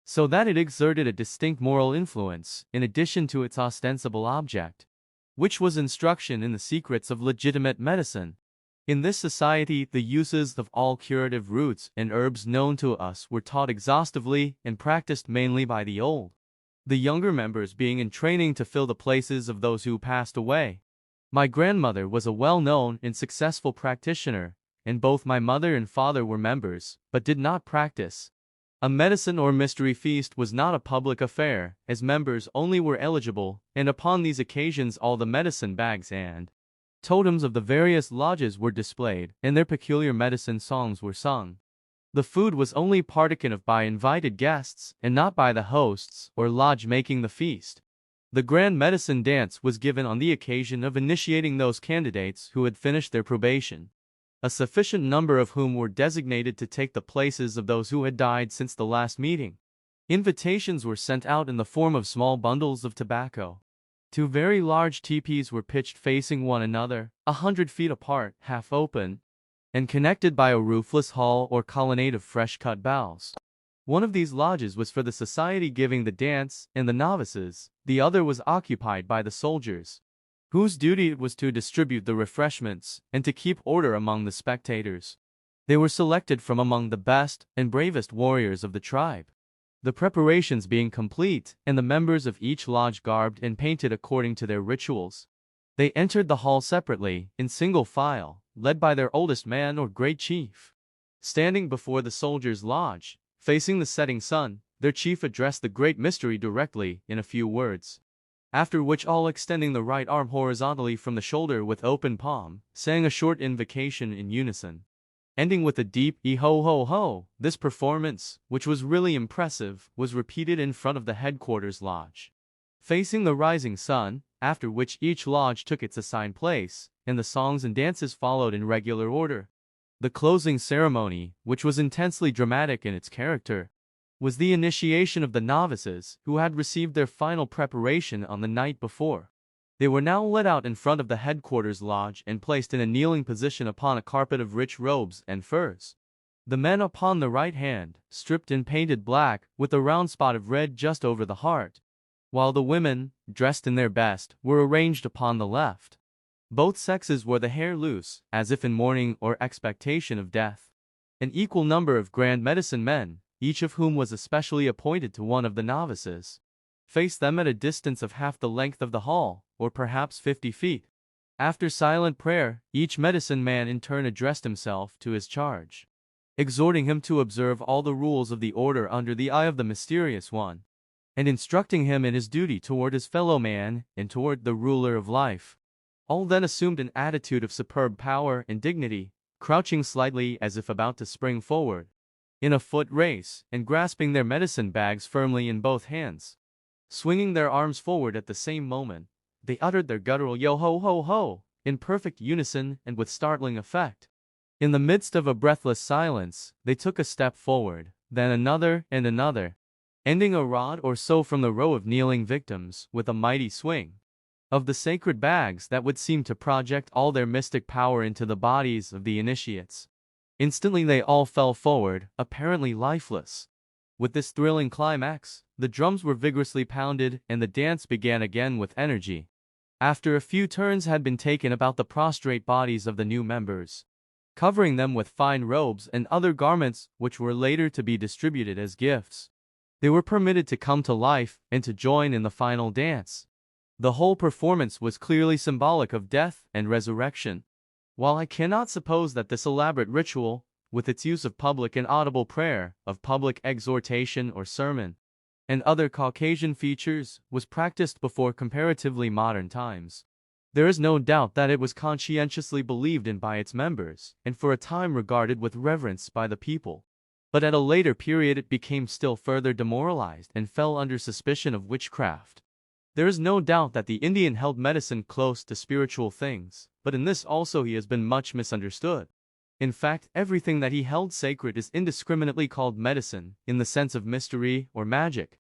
so that it exerted a distinct moral influence, in addition to its ostensible object, which was instruction in the secrets of legitimate medicine. In this society, the uses of all curative roots and herbs known to us were taught exhaustively and practiced mainly by the old, the younger members being in training to fill the places of those who passed away. My grandmother was a well-known and successful practitioner, and both my mother and father were members, but did not practice. A medicine or mystery feast was not a public affair, as members only were eligible, and upon these occasions all the medicine bags and totems of the various lodges were displayed, and their peculiar medicine songs were sung. The food was only partaken of by invited guests, and not by the hosts or lodge making the feast. The grand medicine dance was given on the occasion of initiating those candidates who had finished their probation, a sufficient number of whom were designated to take the places of those who had died since the last meeting. Invitations were sent out in the form of small bundles of tobacco. 2 very large teepees were pitched facing one another, 100 feet apart, half open, and connected by a roofless hall or colonnade of fresh-cut boughs. One of these lodges was for the society giving the dance and the novices, the other was occupied by the soldiers, whose duty it was to distribute the refreshments and to keep order among the spectators. They were selected from among the best and bravest warriors of the tribe. The preparations being complete, and the members of each lodge garbed and painted according to their rituals, they entered the hall separately, in single file, led by their oldest man or great chief. Standing before the soldiers' lodge, facing the setting sun, their chief addressed the great mystery directly, in a few words, after which all extending the right arm horizontally from the shoulder with open palm, sang a short invocation in unison, ending with a deep "E-ho-ho-ho." This performance, which was really impressive, was repeated in front of the headquarters lodge, facing the rising sun, after which each lodge took its assigned place, and the songs and dances followed in regular order. The closing ceremony, which was intensely dramatic in its character, was the initiation of the novices, who had received their final preparation on the night before. They were now led out in front of the headquarters lodge and placed in a kneeling position upon a carpet of rich robes and furs. The men upon the right hand, stripped and painted black, with a round spot of red just over the heart, while the women, dressed in their best, were arranged upon the left. Both sexes wore the hair loose, as if in mourning or expectation of death. An equal number of grand medicine men, each of whom was especially appointed to one of the novices, faced them at a distance of half the length of the hall, or perhaps 50 feet. After silent prayer, each medicine man in turn addressed himself to his charge, exhorting him to observe all the rules of the order under the eye of the mysterious one, and instructing him in his duty toward his fellow man and toward the ruler of life. All then assumed an attitude of superb power and dignity, crouching slightly as if about to spring forward in a foot race, and grasping their medicine bags firmly in both hands. Swinging their arms forward at the same moment, they uttered their guttural yo-ho-ho-ho, in perfect unison and with startling effect. In the midst of a breathless silence, they took a step forward, then another and another, ending a rod or so from the row of kneeling victims, with a mighty swing of the sacred bags that would seem to project all their mystic power into the bodies of the initiates. Instantly they all fell forward, apparently lifeless. With this thrilling climax, the drums were vigorously pounded and the dance began again with energy. After a few turns had been taken about the prostrate bodies of the new members, covering them with fine robes and other garments which were later to be distributed as gifts, they were permitted to come to life and to join in the final dance. The whole performance was clearly symbolic of death and resurrection. While I cannot suppose that this elaborate ritual, with its use of public and audible prayer, of public exhortation or sermon, and other Caucasian features, was practiced before comparatively modern times, there is no doubt that it was conscientiously believed in by its members, and for a time regarded with reverence by the people. But at a later period it became still further demoralized and fell under suspicion of witchcraft. There is no doubt that the Indian held medicine close to spiritual things, but in this also he has been much misunderstood. In fact, everything that he held sacred is indiscriminately called medicine, in the sense of mystery or magic.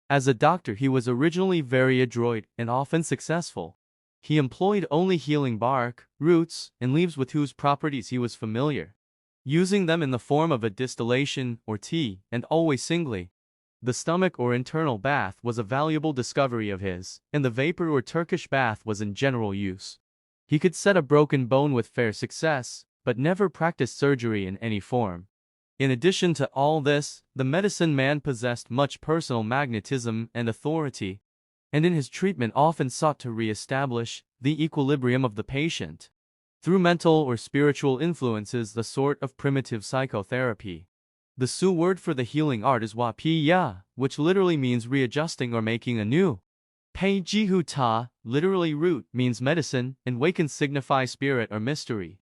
As a doctor he was originally very adroit and often successful. He employed only healing bark, roots, and leaves with whose properties he was familiar, using them in the form of a distillation or tea, and always singly. The stomach or internal bath was a valuable discovery of his, and the vapor or Turkish bath was in general use. He could set a broken bone with fair success, but never practiced surgery in any form. In addition to all this, the medicine man possessed much personal magnetism and authority, and in his treatment often sought to re-establish the equilibrium of the patient through mental or spiritual influences, the sort of primitive psychotherapy. The Sioux word for the healing art is wapiya, which literally means readjusting or making anew. Pei jihu ta, literally root, means medicine, and waken signify spirit or mystery.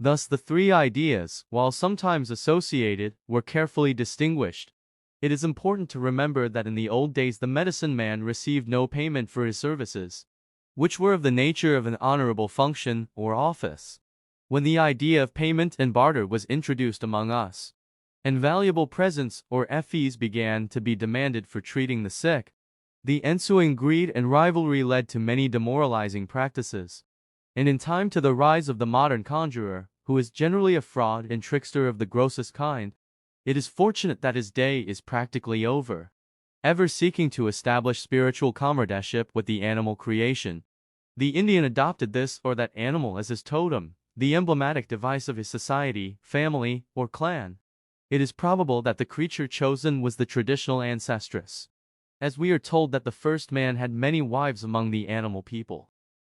Thus the three ideas, while sometimes associated, were carefully distinguished. It is important to remember that in the old days the medicine man received no payment for his services, which were of the nature of an honorable function or office. When the idea of payment and barter was introduced among us, and valuable presents or fees began to be demanded for treating the sick, the ensuing greed and rivalry led to many demoralizing practices, and in time to the rise of the modern conjurer, who is generally a fraud and trickster of the grossest kind. It is fortunate that his day is practically over. Ever seeking to establish spiritual comradeship with the animal creation, the Indian adopted this or that animal as his totem, the emblematic device of his society, family, or clan. It is probable that the creature chosen was the traditional ancestress, as we are told that the first man had many wives among the animal people.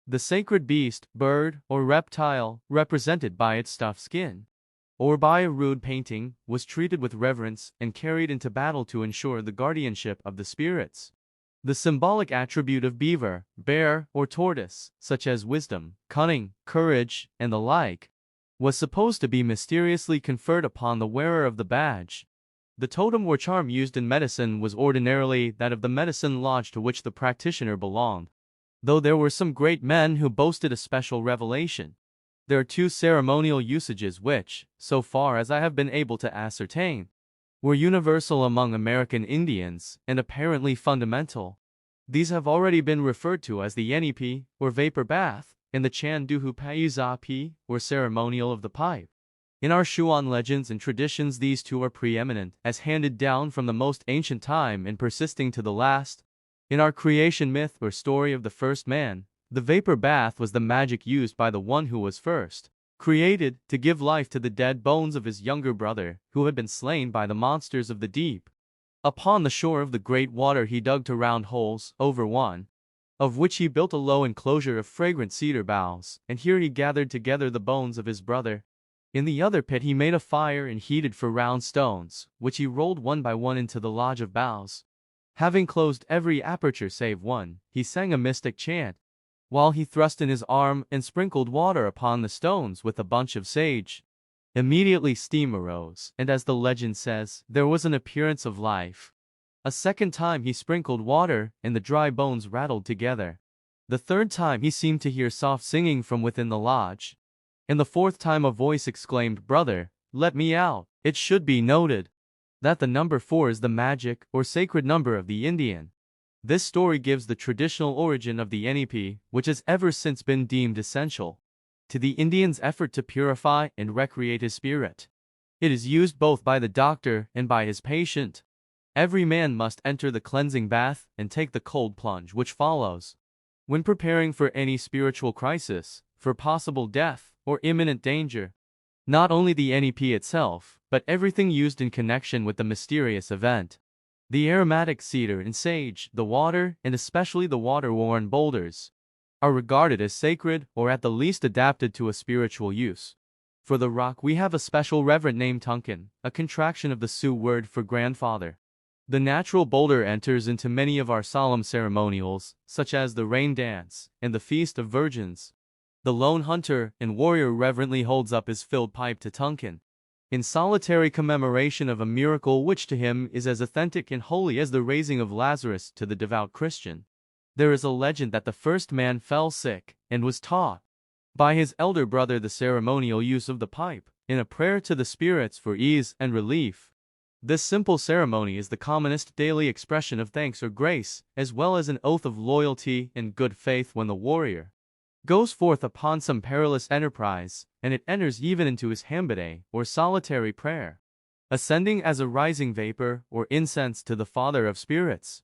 The sacred beast, bird, or reptile, represented by its stuffed skin, or by a rude painting, was treated with reverence and carried into battle to ensure the guardianship of the spirits. The symbolic attribute of beaver, bear, or tortoise, such as wisdom, cunning, courage, and the like, was supposed to be mysteriously conferred upon the wearer of the badge. The totem or charm used in medicine was ordinarily that of the medicine lodge to which the practitioner belonged, though there were some great men who boasted a special revelation. There are two ceremonial usages which, so far as I have been able to ascertain, were universal among American Indians and apparently fundamental. These have already been referred to as the yenipi, or vapor bath, and the chanduhu paiuzapi, or ceremonial of the pipe. In our Shuan legends and traditions these two are preeminent, as handed down from the most ancient time and persisting to the last. In our creation myth or story of the first man, the vapor bath was the magic used by the one who was first created to give life to the dead bones of his younger brother, who had been slain by the monsters of the deep. Upon the shore of the great water he dug 2 round holes, over one of which he built a low enclosure of fragrant cedar boughs, and here he gathered together the bones of his brother. In the other pit he made a fire and heated for round stones, which he rolled one by one into the lodge of boughs. Having closed every aperture save one, he sang a mystic chant, while he thrust in his arm and sprinkled water upon the stones with a bunch of sage. Immediately steam arose, and as the legend says, there was an appearance of life. A second time he sprinkled water, and the dry bones rattled together. The third time he seemed to hear soft singing from within the lodge. And the fourth time a voice exclaimed, "Brother, let me out." It should be noted that the number 4 is the magic or sacred number of the Indian. This story gives the traditional origin of the NEP, which has ever since been deemed essential to the Indian's effort to purify and recreate his spirit. It is used both by the doctor and by his patient. Every man must enter the cleansing bath and take the cold plunge which follows. When preparing for any spiritual crisis, for possible death, or imminent danger, not only the NEP itself, but everything used in connection with the mysterious event. The aromatic cedar and sage, the water, and especially the water-worn boulders, are regarded as sacred or at the least adapted to a spiritual use. For the rock we have a special reverent name Tunken, a contraction of the Sioux word for grandfather. The natural boulder enters into many of our solemn ceremonials, such as the rain dance and the Feast of Virgins. The lone hunter and warrior reverently holds up his filled pipe to Tunken, in solitary commemoration of a miracle which to him is as authentic and holy as the raising of Lazarus to the devout Christian. There is a legend that the first man fell sick and was taught by his elder brother the ceremonial use of the pipe, in a prayer to the spirits for ease and relief. This simple ceremony is the commonest daily expression of thanks or grace, as well as an oath of loyalty and good faith when the warrior goes forth upon some perilous enterprise, and it enters even into his hambade, or solitary prayer, ascending as a rising vapor or incense to the Father of Spirits.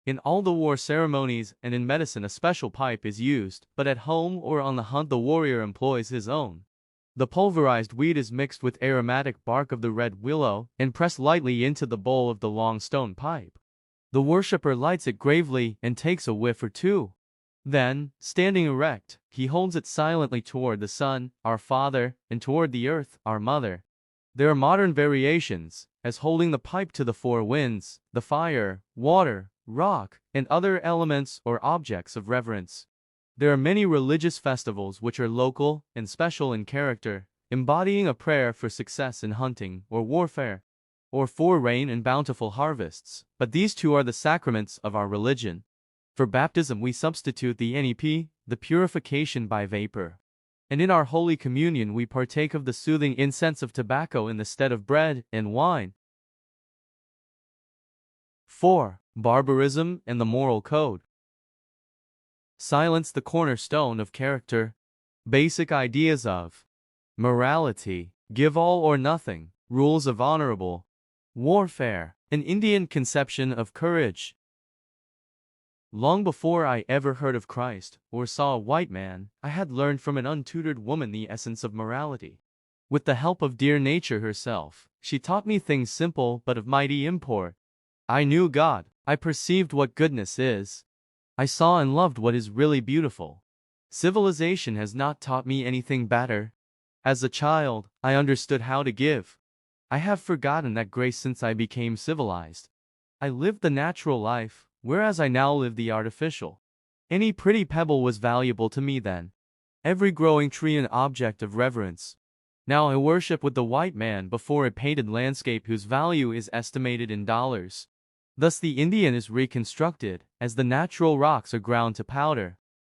In all the war ceremonies and in medicine a special pipe is used, but at home or on the hunt the warrior employs his own. The pulverized weed is mixed with aromatic bark of the red willow and pressed lightly into the bowl of the long stone pipe. The worshipper lights it gravely and takes a whiff or two. Then, standing erect, he holds it silently toward the sun, our Father, and toward the earth, our Mother. There are modern variations, as holding the pipe to the four winds, the fire, water, rock, and other elements or objects of reverence. There are many religious festivals which are local and special in character, embodying a prayer for success in hunting or warfare, or for rain and bountiful harvests, but these two are the sacraments of our religion. For baptism we substitute the NEP, the purification by vapor. And in our Holy Communion we partake of the soothing incense of tobacco in the stead of bread and wine. 4. Barbarism and the moral code. Silence the cornerstone of character. Basic ideas of morality, give all or nothing, rules of honorable warfare, an Indian conception of courage. Long before I ever heard of Christ, or saw a white man, I had learned from an untutored woman the essence of morality. With the help of dear nature herself, she taught me things simple but of mighty import. I knew God, I perceived what goodness is. I saw and loved what is really beautiful. Civilization has not taught me anything better. As a child, I understood how to give. I have forgotten that grace since I became civilized. I lived the natural life, whereas I now live the artificial. Any pretty pebble was valuable to me then. Every growing tree an object of reverence. Now I worship with the white man before a painted landscape whose value is estimated in dollars. Thus the Indian is reconstructed, as the natural rocks are ground to powder,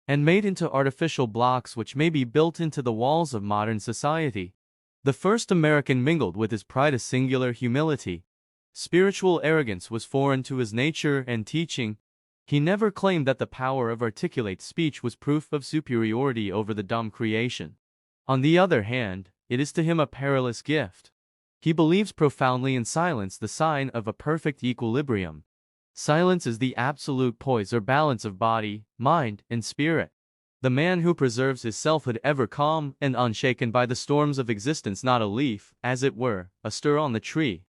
and made into artificial blocks which may be built into the walls of modern society. The first American mingled with his pride a singular humility. Spiritual arrogance was foreign to his nature and teaching. He never claimed that the power of articulate speech was proof of superiority over the dumb creation. On the other hand, it is to him a perilous gift. He believes profoundly in silence, the sign of a perfect equilibrium. Silence is the absolute poise or balance of body, mind, and spirit. The man who preserves his selfhood ever calm and unshaken by the storms of existence, not a leaf, as it were, astir on the tree,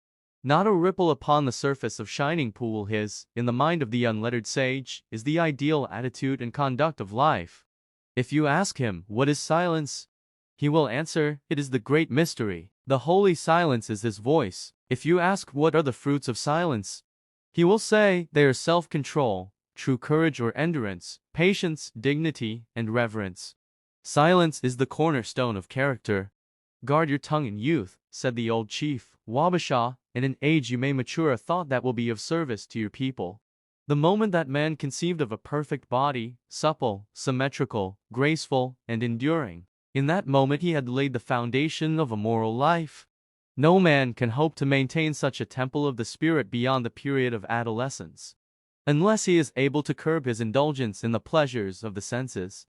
not a ripple upon the surface of shining pool, his, in the mind of the unlettered sage, is the ideal attitude and conduct of life. If you ask him, what is silence? He will answer, it is the great mystery. The holy silence is his voice. If you ask what are the fruits of silence, he will say, they are self-control, true courage or endurance, patience, dignity, and reverence. Silence is the cornerstone of character. Guard your tongue in youth, said the old chief, Wabasha, in an age you may mature a thought that will be of service to your people. The moment that man conceived of a perfect body, supple, symmetrical, graceful, and enduring, in that moment he had laid the foundation of a moral life. No man can hope to maintain such a temple of the spirit beyond the period of adolescence, unless he is able to curb his indulgence in the pleasures of the senses.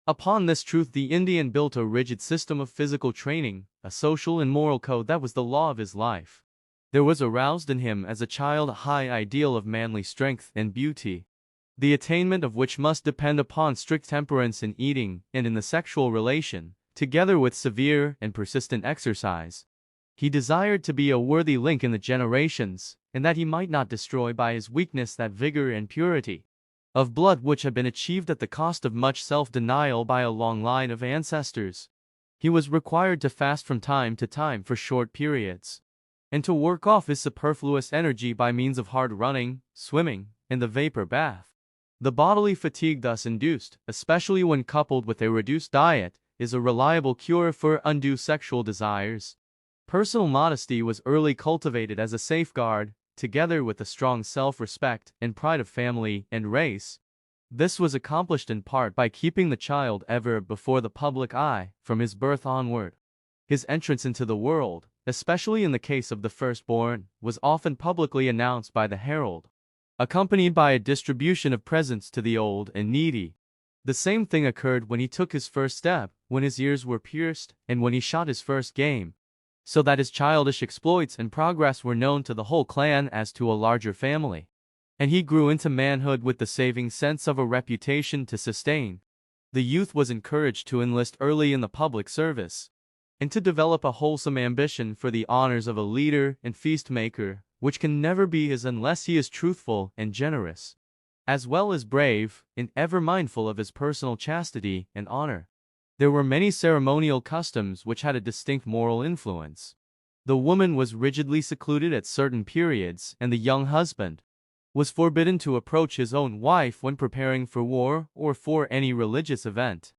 Upon this truth the Indian built a rigid system of physical training, a social and moral code that was the law of his life. There was aroused in him as a child a high ideal of manly strength and beauty. the attainment of which must depend upon strict temperance in eating and in the sexual relation, together with severe and persistent exercise. He desired to be a worthy link in the generations, and that he might not destroy by his weakness that vigor and purity of blood which had been achieved at the cost of much self-denial by a long line of ancestors. He was required to fast from time to time for short periods, and to work off his superfluous energy by means of hard running, swimming, and the vapor bath. The bodily fatigue thus induced, especially when coupled with a reduced diet, is a reliable cure for undue sexual desires. Personal modesty was early cultivated as a safeguard, together with a strong self-respect and pride of family and race. This was accomplished in part by keeping the child ever before the public eye, from his birth onward. His entrance into the world, especially in the case of the firstborn, was often publicly announced by the herald, accompanied by a distribution of presents to the old and needy. The same thing occurred when he took his first step, when his ears were pierced, and when he shot his first game, so that his childish exploits and progress were known to the whole clan as to a larger family. And he grew into manhood with the saving sense of a reputation to sustain. The youth was encouraged to enlist early in the public service, and to develop a wholesome ambition for the honors of a leader and feast maker, which can never be his unless he is truthful and generous, as well as brave, and ever mindful of his personal chastity and honor. There were many ceremonial customs which had a distinct moral influence. The woman was rigidly secluded at certain periods, and the young husband was forbidden to approach his own wife when preparing for war or for any religious event.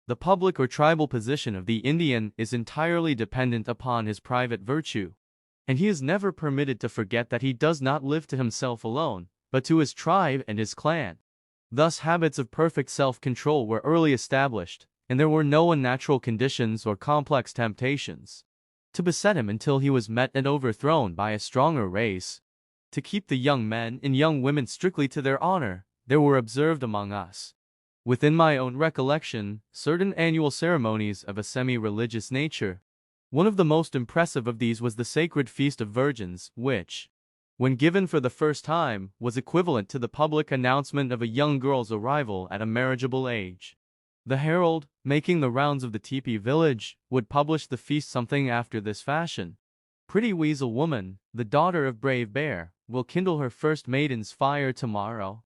The public or tribal position of the Indian is entirely dependent upon his private virtue, and he is never permitted to forget that he does not live to himself alone, but to his tribe and his clan. Thus habits of perfect self-control were early established, and there were no unnatural conditions or complex temptations to beset him until he was met and overthrown by a stronger race. To keep the young men and young women strictly to their honor, there were observed among us, within my own recollection, certain annual ceremonies of a semi-religious nature. One of the most impressive of these was the sacred Feast of Virgins, which, when given for the first time, was equivalent to the public announcement of a young girl's arrival at a marriageable age. The herald, making the rounds of the teepee village, would publish the feast something after this fashion. Pretty Weasel Woman, the daughter of Brave Bear, will kindle her first maiden's fire tomorrow.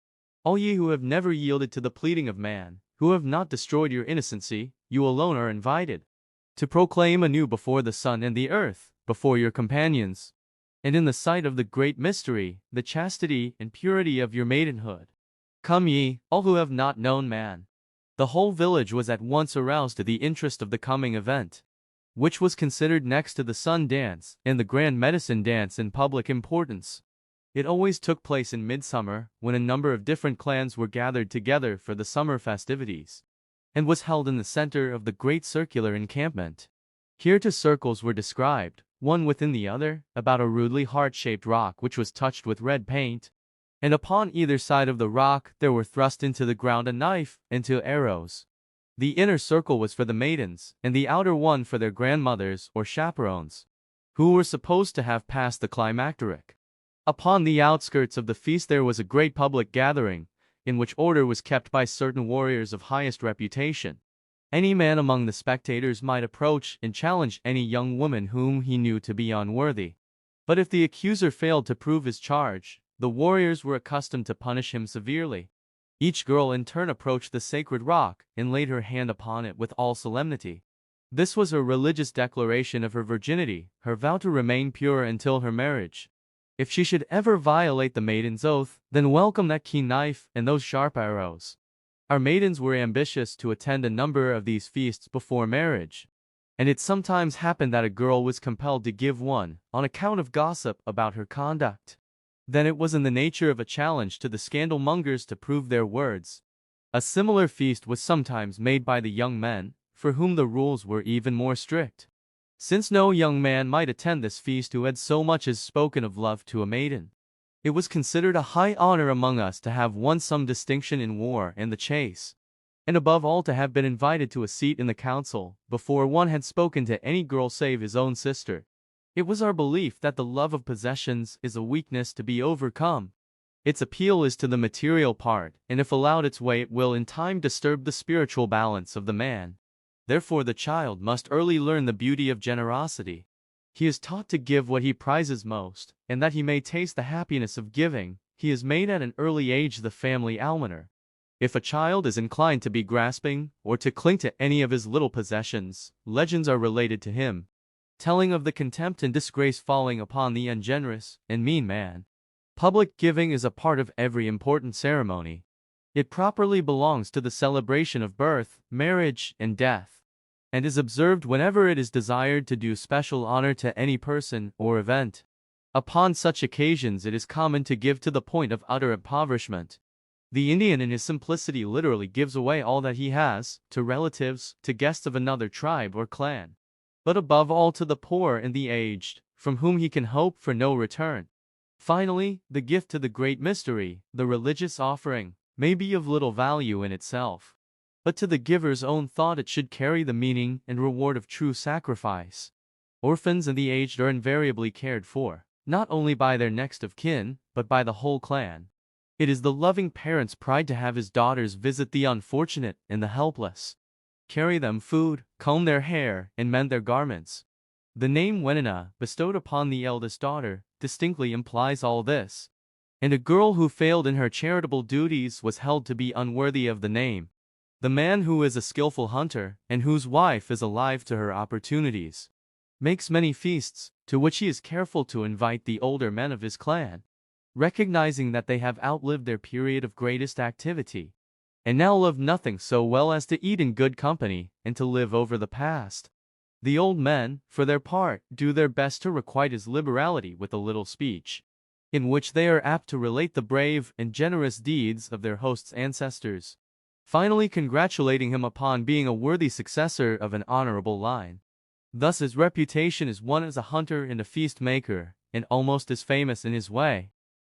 All ye who have never yielded to the pleading of man, who have not destroyed your innocency, you alone are invited to proclaim anew before the sun and the earth, before your companions, and in the sight of the great mystery, the chastity and purity of your maidenhood. Come ye, all who have not known man. The whole village was at once aroused to the interest of the coming event, which was considered next to the sun dance and the grand medicine dance in public importance. It always took place in midsummer, when a number of different clans were gathered together for the summer festivities, and was held in the center of the great circular encampment. Here two circles were described, one within the other, about a rudely heart-shaped rock which was touched with red paint, and upon either side of the rock there were thrust into the ground a knife and two arrows. The inner circle was for the maidens, and the outer one for their grandmothers or chaperones, who were supposed to have passed the climacteric. Upon the outskirts of the feast there was a great public gathering, in which order was kept by certain warriors of highest reputation. Any man among the spectators might approach and challenge any young woman whom he knew to be unworthy. But if the accuser failed to prove his charge, the warriors were accustomed to punish him severely. Each girl in turn approached the sacred rock and laid her hand upon it with all solemnity. This was her religious declaration of her virginity, her vow to remain pure until her marriage. If she should ever violate the maiden's oath, then welcome that keen knife and those sharp arrows. Our maidens were ambitious to attend a number of these feasts before marriage, and it sometimes happened that a girl was compelled to give one, on account of gossip about her conduct. Then it was in the nature of a challenge to the scandal-mongers to prove their words. A similar feast was sometimes made by the young men, for whom the rules were even more strict, since no young man might attend this feast who had so much as spoken of love to a maiden. It was considered a high honor among us to have won some distinction in war and the chase, and above all to have been invited to a seat in the council, before one had spoken to any girl save his own sister. It was our belief that the love of possessions is a weakness to be overcome, Its appeal is to the material part, and if allowed its way it will in time disturb the spiritual balance of the man. Therefore the child must early learn the beauty of generosity. He is taught to give what he prizes most, and that he may taste the happiness of giving, he is made at an early age the family almoner. If a child is inclined to be grasping, or to cling to any of his little possessions, legends are related to him, telling of the contempt and disgrace falling upon the ungenerous and mean man. Public giving is a part of every important ceremony. It properly belongs to the celebration of birth, marriage, and death, and is observed whenever it is desired to do special honor to any person or event. Upon such occasions it is common to give to the point of utter impoverishment. The Indian in his simplicity literally gives away all that he has, to relatives, to guests of another tribe or clan, but above all to the poor and the aged, from whom he can hope for no return. Finally, the gift to the great mystery, the religious offering, may be of little value in itself, but to the giver's own thought it should carry the meaning and reward of true sacrifice. Orphans and the aged are invariably cared for, not only by their next of kin, but by the whole clan. It is the loving parent's pride to have his daughters visit the unfortunate and the helpless, carry them food, comb their hair, and mend their garments. The name Wenina, bestowed upon the eldest daughter, distinctly implies all this, and a girl who failed in her charitable duties was held to be unworthy of the name. The man who is a skillful hunter, and whose wife is alive to her opportunities, makes many feasts, to which he is careful to invite the older men of his clan, recognizing that they have outlived their period of greatest activity, and now love nothing so well as to eat in good company, and to live over the past. The old men, for their part, do their best to requite his liberality with a little speech, in which they are apt to relate the brave and generous deeds of their host's ancestors, finally congratulating him upon being a worthy successor of an honorable line. Thus his reputation is one as a hunter and a feast maker, and almost as famous in his way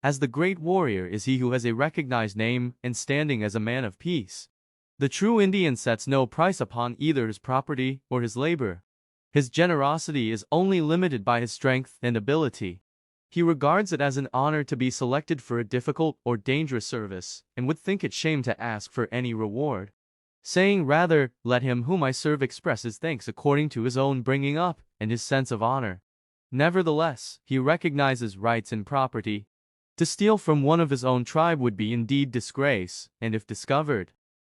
as the great warrior is he who has a recognized name and standing as a man of peace. The true Indian sets no price upon either his property or his labor. His generosity is only limited by his strength and ability. He regards it as an honor to be selected for a difficult or dangerous service, and would think it shame to ask for any reward, saying rather, "Let him whom I serve express his thanks according to his own bringing up and his sense of honor." Nevertheless, he recognizes rights and property. To steal from one of his own tribe would be indeed disgrace, and if discovered,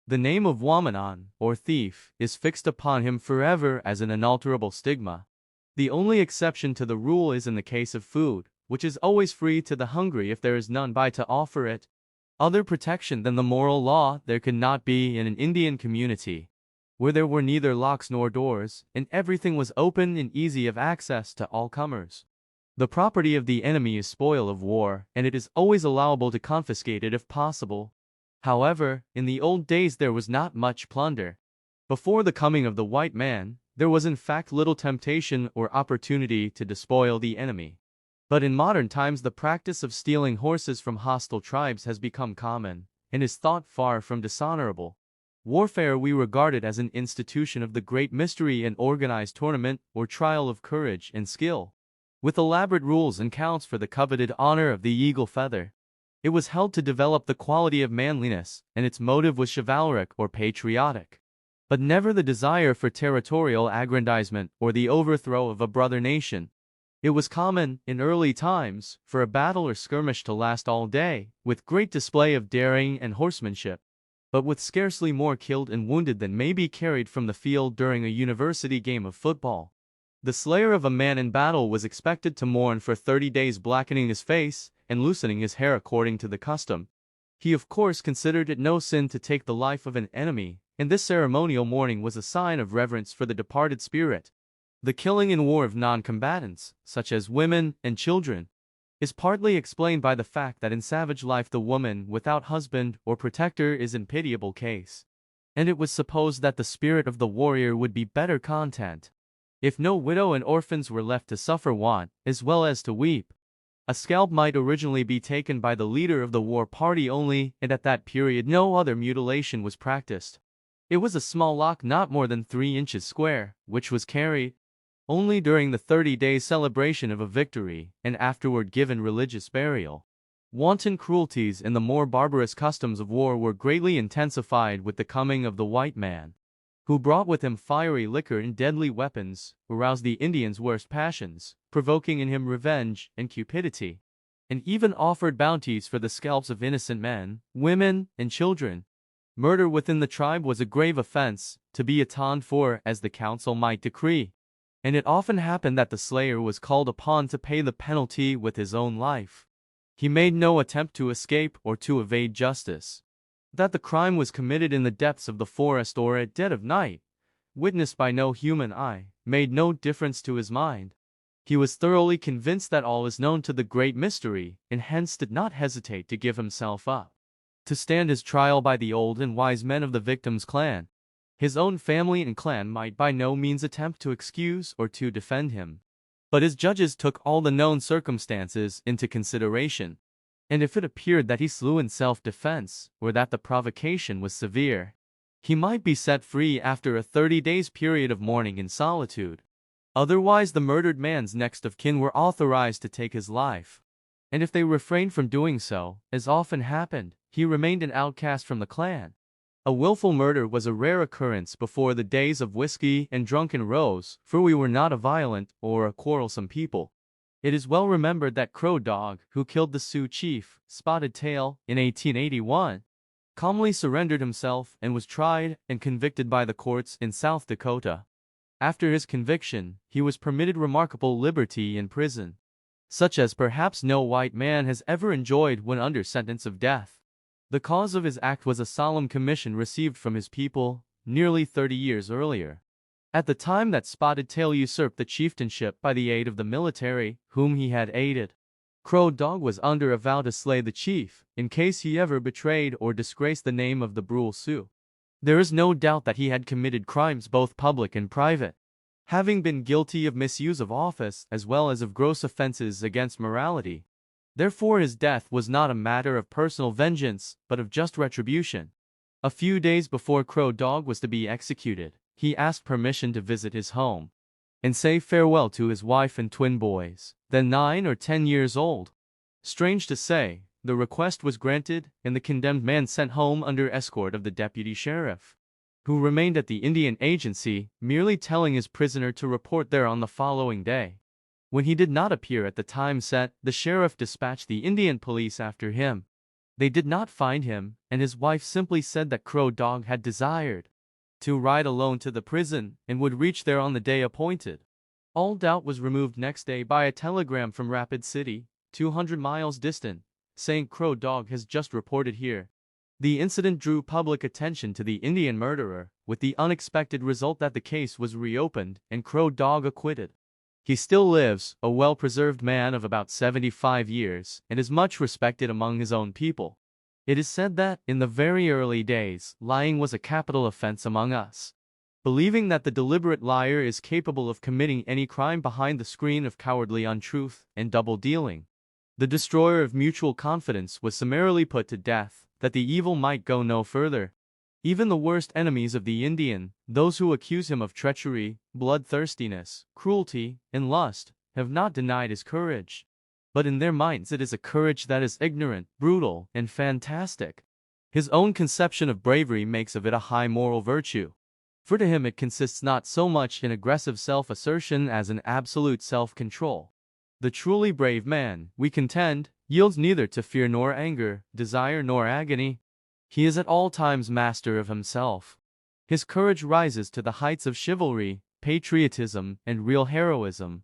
the name of Wamanan, or thief, is fixed upon him forever as an unalterable stigma. The only exception to the rule is in the case of food, which is always free to the hungry if there is none by to offer it. Other protection than the moral law there could not be in an Indian community, where there were neither locks nor doors, and everything was open and easy of access to all comers. The property of the enemy is spoil of war, and it is always allowable to confiscate it if possible. However, in the old days there was not much plunder. Before the coming of the white man, there was in fact little temptation or opportunity to despoil the enemy. But in modern times the practice of stealing horses from hostile tribes has become common, and is thought far from dishonorable. Warfare we regard it as an institution of the great mystery and organized tournament or trial of courage and skill, with elaborate rules and counts for the coveted honor of the eagle feather. It was held to develop the quality of manliness, and its motive was chivalric or patriotic, but never the desire for territorial aggrandizement or the overthrow of a brother nation. It was common, in early times, for a battle or skirmish to last all day, with great display of daring and horsemanship, but with scarcely more killed and wounded than may be carried from the field during a university game of football. The slayer of a man in battle was expected to mourn for 30 days, blackening his face and loosening his hair according to the custom. He of course considered it no sin to take the life of an enemy, and this ceremonial mourning was a sign of reverence for the departed spirit. The killing in war of non-combatants, such as women and children, is partly explained by the fact that in savage life the woman without husband or protector is in pitiable case, and it was supposed that the spirit of the warrior would be better content if no widow and orphans were left to suffer want, as well as to weep. A scalp might originally be taken by the leader of the war party only, and at that period no other mutilation was practiced. It was a small lock not more than 3 inches square, which was carried only during the 30-day celebration of a victory, and afterward given religious burial. Wanton cruelties and the more barbarous customs of war were greatly intensified with the coming of the white man, who brought with him fiery liquor and deadly weapons, aroused the Indian's worst passions, provoking in him revenge and cupidity, and even offered bounties for the scalps of innocent men, women, and children. Murder within the tribe was a grave offense, to be atoned for as the council might decree, and it often happened that the slayer was called upon to pay the penalty with his own life. He made no attempt to escape or to evade justice. That the crime was committed in the depths of the forest or at dead of night, witnessed by no human eye, made no difference to his mind. He was thoroughly convinced that all is known to the great mystery, and hence did not hesitate to give himself up to stand his trial by the old and wise men of the victim's clan. His own family and clan might by no means attempt to excuse or to defend him, but his judges took all the known circumstances into consideration, and if it appeared that he slew in self-defense, or that the provocation was severe, he might be set free after a 30 days period of mourning in solitude. Otherwise the murdered man's next of kin were authorized to take his life, and if they refrained from doing so, as often happened, he remained an outcast from the clan. A willful murder was a rare occurrence before the days of whiskey and drunken rose, for we were not a violent or a quarrelsome people. It is well remembered that Crow Dog, who killed the Sioux chief, Spotted Tail, in 1881, calmly surrendered himself and was tried and convicted by the courts in South Dakota. After his conviction, he was permitted remarkable liberty in prison, such as perhaps no white man has ever enjoyed when under sentence of death. The cause of his act was a solemn commission received from his people, nearly 30 years earlier. At the time that Spotted Tail usurped the chieftainship by the aid of the military, whom he had aided, Crow Dog was under a vow to slay the chief, in case he ever betrayed or disgraced the name of the Brule Sioux. There is no doubt that he had committed crimes both public and private, having been guilty of misuse of office as well as of gross offenses against morality. Therefore his death was not a matter of personal vengeance, but of just retribution. A few days before Crow Dog was to be executed, he asked permission to visit his home and say farewell to his wife and twin boys, then 9 or 10 years old. Strange to say, the request was granted, and the condemned man sent home under escort of the deputy sheriff, who remained at the Indian Agency, merely telling his prisoner to report there on the following day. When he did not appear at the time set, the sheriff dispatched the Indian police after him. They did not find him, and his wife simply said that Crow Dog had desired to ride alone to the prison, and would reach there on the day appointed. All doubt was removed next day by a telegram from Rapid City, 200 miles distant, saying Crow Dog has just reported here. The incident drew public attention to the Indian murderer, with the unexpected result that the case was reopened and Crow Dog acquitted. He still lives, a well-preserved man of about 75 years, and is much respected among his own people. It is said that, in the very early days, lying was a capital offense among us. Believing that the deliberate liar is capable of committing any crime behind the screen of cowardly untruth and double-dealing, the destroyer of mutual confidence was summarily put to death, that the evil might go no further. Even the worst enemies of the Indian, those who accuse him of treachery, bloodthirstiness, cruelty, and lust, have not denied his courage. But in their minds it is a courage that is ignorant, brutal, and fantastic. His own conception of bravery makes of it a high moral virtue, for to him it consists not so much in aggressive self-assertion as in absolute self-control. The truly brave man, we contend, yields neither to fear nor anger, desire nor agony. He is at all times master of himself. His courage rises to the heights of chivalry, patriotism, and real heroism.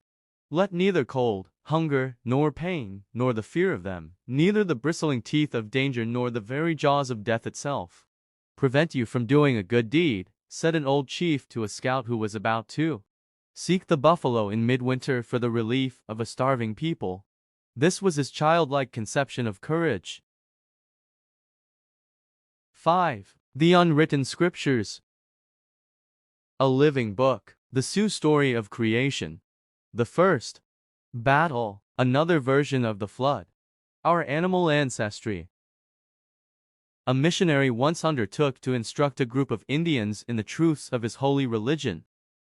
Let neither cold, hunger, nor pain, nor the fear of them, neither the bristling teeth of danger nor the very jaws of death itself, prevent you from doing a good deed, said an old chief to a scout who was about to seek the buffalo in midwinter for the relief of a starving people. This was his childlike conception of courage. 5. The Unwritten Scriptures. A living book. The Sioux story of creation. The first battle. Another version of the flood. Our animal ancestry. A missionary once undertook to instruct a group of Indians in the truths of his holy religion.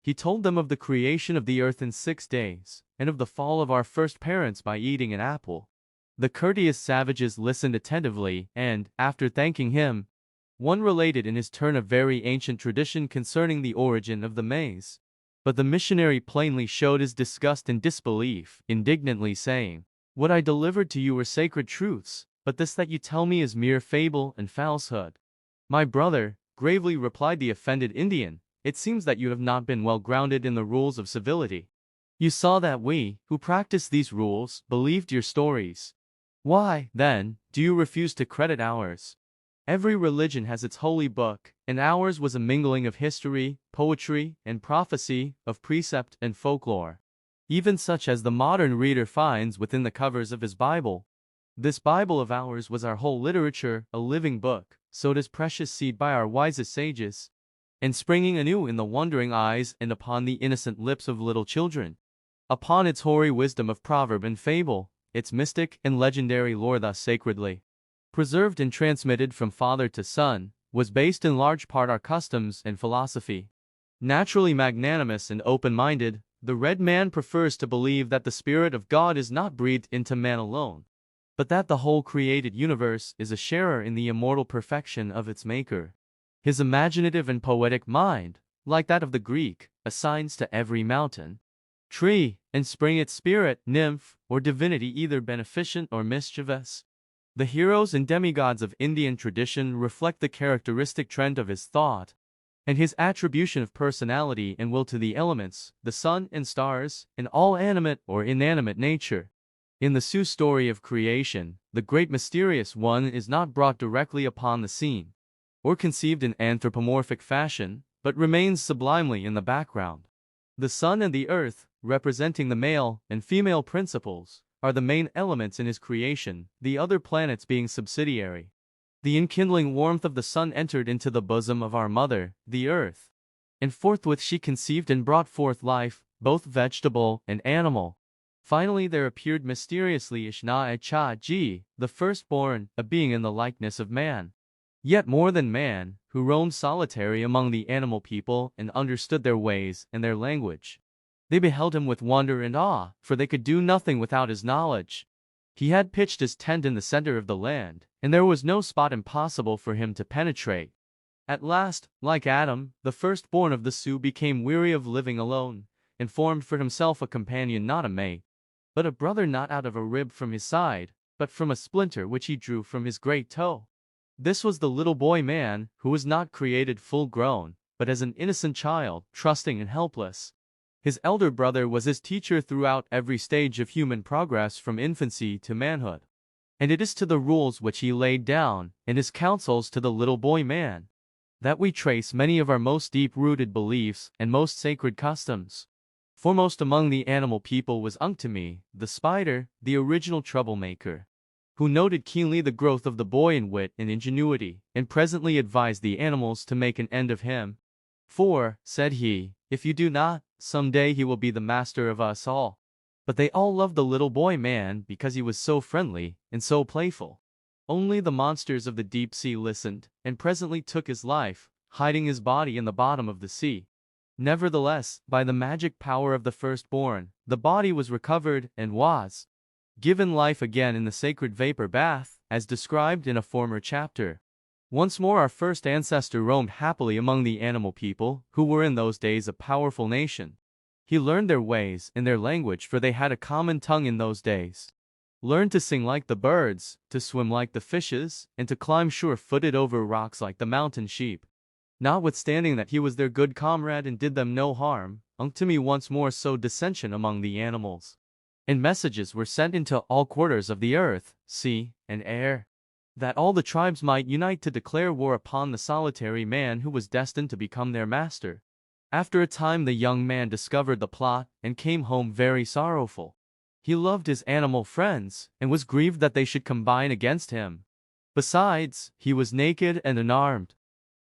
He told them of the creation of the earth in 6 days, and of the fall of our first parents by eating an apple. The courteous savages listened attentively, and, after thanking him, one related in his turn a very ancient tradition concerning the origin of the maize. But the missionary plainly showed his disgust and disbelief, indignantly saying, "What I delivered to you were sacred truths, but this that you tell me is mere fable and falsehood." "My brother," gravely replied the offended Indian, "it seems that you have not been well grounded in the rules of civility. You saw that we, who practice these rules, believed your stories. Why, then, do you refuse to credit ours? Every religion has its holy book, and ours was a mingling of history, poetry, and prophecy, of precept and folklore, even such as the modern reader finds within the covers of his Bible. This Bible of ours was our whole literature, a living book, sowed as precious seed by our wisest sages, and springing anew in the wondering eyes and upon the innocent lips of little children. Upon its hoary wisdom of proverb and fable, its mystic and legendary lore thus sacredly preserved and transmitted from father to son, was based in large part our customs and philosophy. Naturally magnanimous and open-minded, the red man prefers to believe that the Spirit of God is not breathed into man alone, but that the whole created universe is a sharer in the immortal perfection of its maker. His imaginative and poetic mind, like that of the Greek, assigns to every mountain, tree, and spring its spirit, nymph, or divinity either beneficent or mischievous. The heroes and demigods of Indian tradition reflect the characteristic trend of his thought, and his attribution of personality and will to the elements, the sun and stars, and all animate or inanimate nature. In the Sioux story of creation, the great mysterious one is not brought directly upon the scene, or conceived in anthropomorphic fashion, but remains sublimely in the background. The sun and the earth, representing the male and female principles, are the main elements in his creation, the other planets being subsidiary. The enkindling warmth of the sun entered into the bosom of our mother, the earth, and forthwith she conceived and brought forth life, both vegetable and animal. Finally there appeared mysteriously Ishna-Cha-Ji, the firstborn, a being in the likeness of man, yet more than man, who roamed solitary among the animal people and understood their ways and their language. They beheld him with wonder and awe, for they could do nothing without his knowledge. He had pitched his tent in the center of the land, and there was no spot impossible for him to penetrate. At last, like Adam, the firstborn of the Sioux became weary of living alone, and formed for himself a companion, not a mate, but a brother, not out of a rib from his side, but from a splinter which he drew from his great toe. This was the little boy man, who was not created full grown, but as an innocent child, trusting and helpless. His elder brother was his teacher throughout every stage of human progress from infancy to manhood. And it is to the rules which he laid down, and his counsels to the little boy man, that we trace many of our most deep-rooted beliefs and most sacred customs. Foremost among the animal people was Unctami, the spider, the original troublemaker, who noted keenly the growth of the boy in wit and ingenuity, and presently advised the animals to make an end of him. "For," said he, "if you do not, some day he will be the master of us all." But they all loved the little boy man because he was so friendly and so playful. Only the monsters of the deep sea listened, and presently took his life, hiding his body in the bottom of the sea. Nevertheless, by the magic power of the firstborn, the body was recovered and was given life again in the sacred vapor bath, as described in a former chapter. Once more our first ancestor roamed happily among the animal people, who were in those days a powerful nation. He learned their ways and their language, for they had a common tongue in those days. Learned to sing like the birds, to swim like the fishes, and to climb sure-footed over rocks like the mountain sheep. Notwithstanding that he was their good comrade and did them no harm, Unctami once more sowed dissension among the animals, and messages were sent into all quarters of the earth, sea, and air, that all the tribes might unite to declare war upon the solitary man who was destined to become their master. After a time the young man discovered the plot, and came home very sorrowful. He loved his animal friends, and was grieved that they should combine against him. Besides, he was naked and unarmed.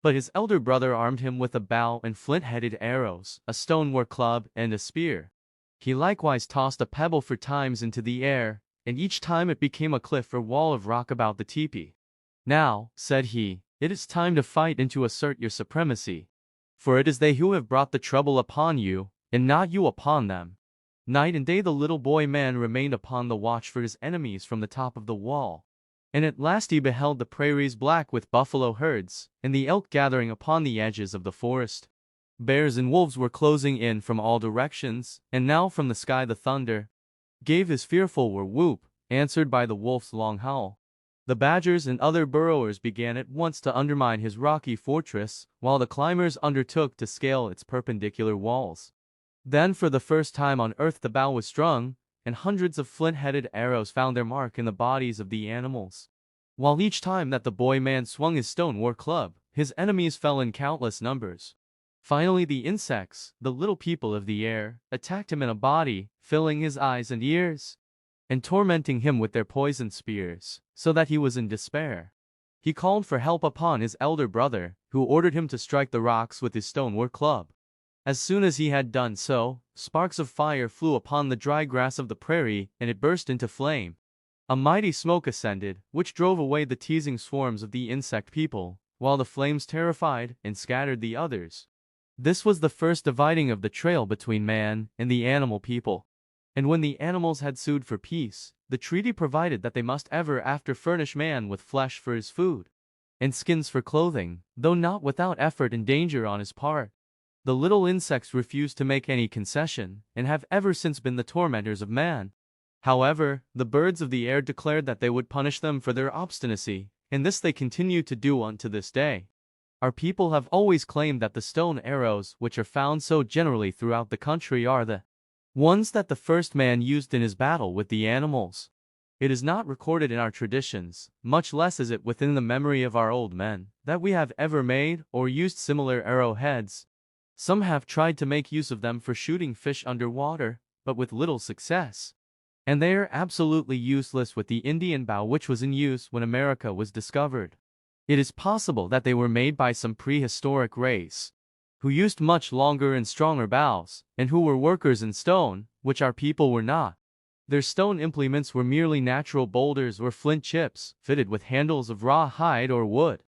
But his elder brother armed him with a bow and flint-headed arrows, a stone-war club, and a spear. He likewise tossed a pebble for times into the air, and each time it became a cliff or wall of rock about the teepee. "Now," said he, "it is time to fight and to assert your supremacy. For it is they who have brought the trouble upon you, and not you upon them." Night and day the little boy man remained upon the watch for his enemies from the top of the wall. And at last he beheld the prairies black with buffalo herds, and the elk gathering upon the edges of the forest. Bears and wolves were closing in from all directions, and now from the sky the thunder gave his fearful war whoop, answered by the wolf's long howl. The badgers and other burrowers began at once to undermine his rocky fortress, while the climbers undertook to scale its perpendicular walls. Then for the first time on earth the bow was strung, and hundreds of flint-headed arrows found their mark in the bodies of the animals. While each time that the boy man swung his stone war club, his enemies fell in countless numbers. Finally the insects, the little people of the air, attacked him in a body, filling his eyes and ears, and tormenting him with their poisoned spears, so that he was in despair. He called for help upon his elder brother, who ordered him to strike the rocks with his stone war club. As soon as he had done so, sparks of fire flew upon the dry grass of the prairie, and it burst into flame. A mighty smoke ascended, which drove away the teasing swarms of the insect people, while the flames terrified and scattered the others. This was the first dividing of the trail between man and the animal people. And when the animals had sued for peace, the treaty provided that they must ever after furnish man with flesh for his food, and skins for clothing, though not without effort and danger on his part. The little insects refused to make any concession, and have ever since been the tormentors of man. However, the birds of the air declared that they would punish them for their obstinacy, and this they continue to do unto this day. Our people have always claimed that the stone arrows which are found so generally throughout the country are the ones that the first man used in his battle with the animals. It is not recorded in our traditions, much less is it within the memory of our old men, that we have ever made or used similar arrowheads. Some have tried to make use of them for shooting fish underwater, but with little success. And they are absolutely useless with the Indian bow which was in use when America was discovered. It is possible that they were made by some prehistoric race, who used much longer and stronger bows, and who were workers in stone, which our people were not. Their stone implements were merely natural boulders or flint chips, fitted with handles of raw hide or wood.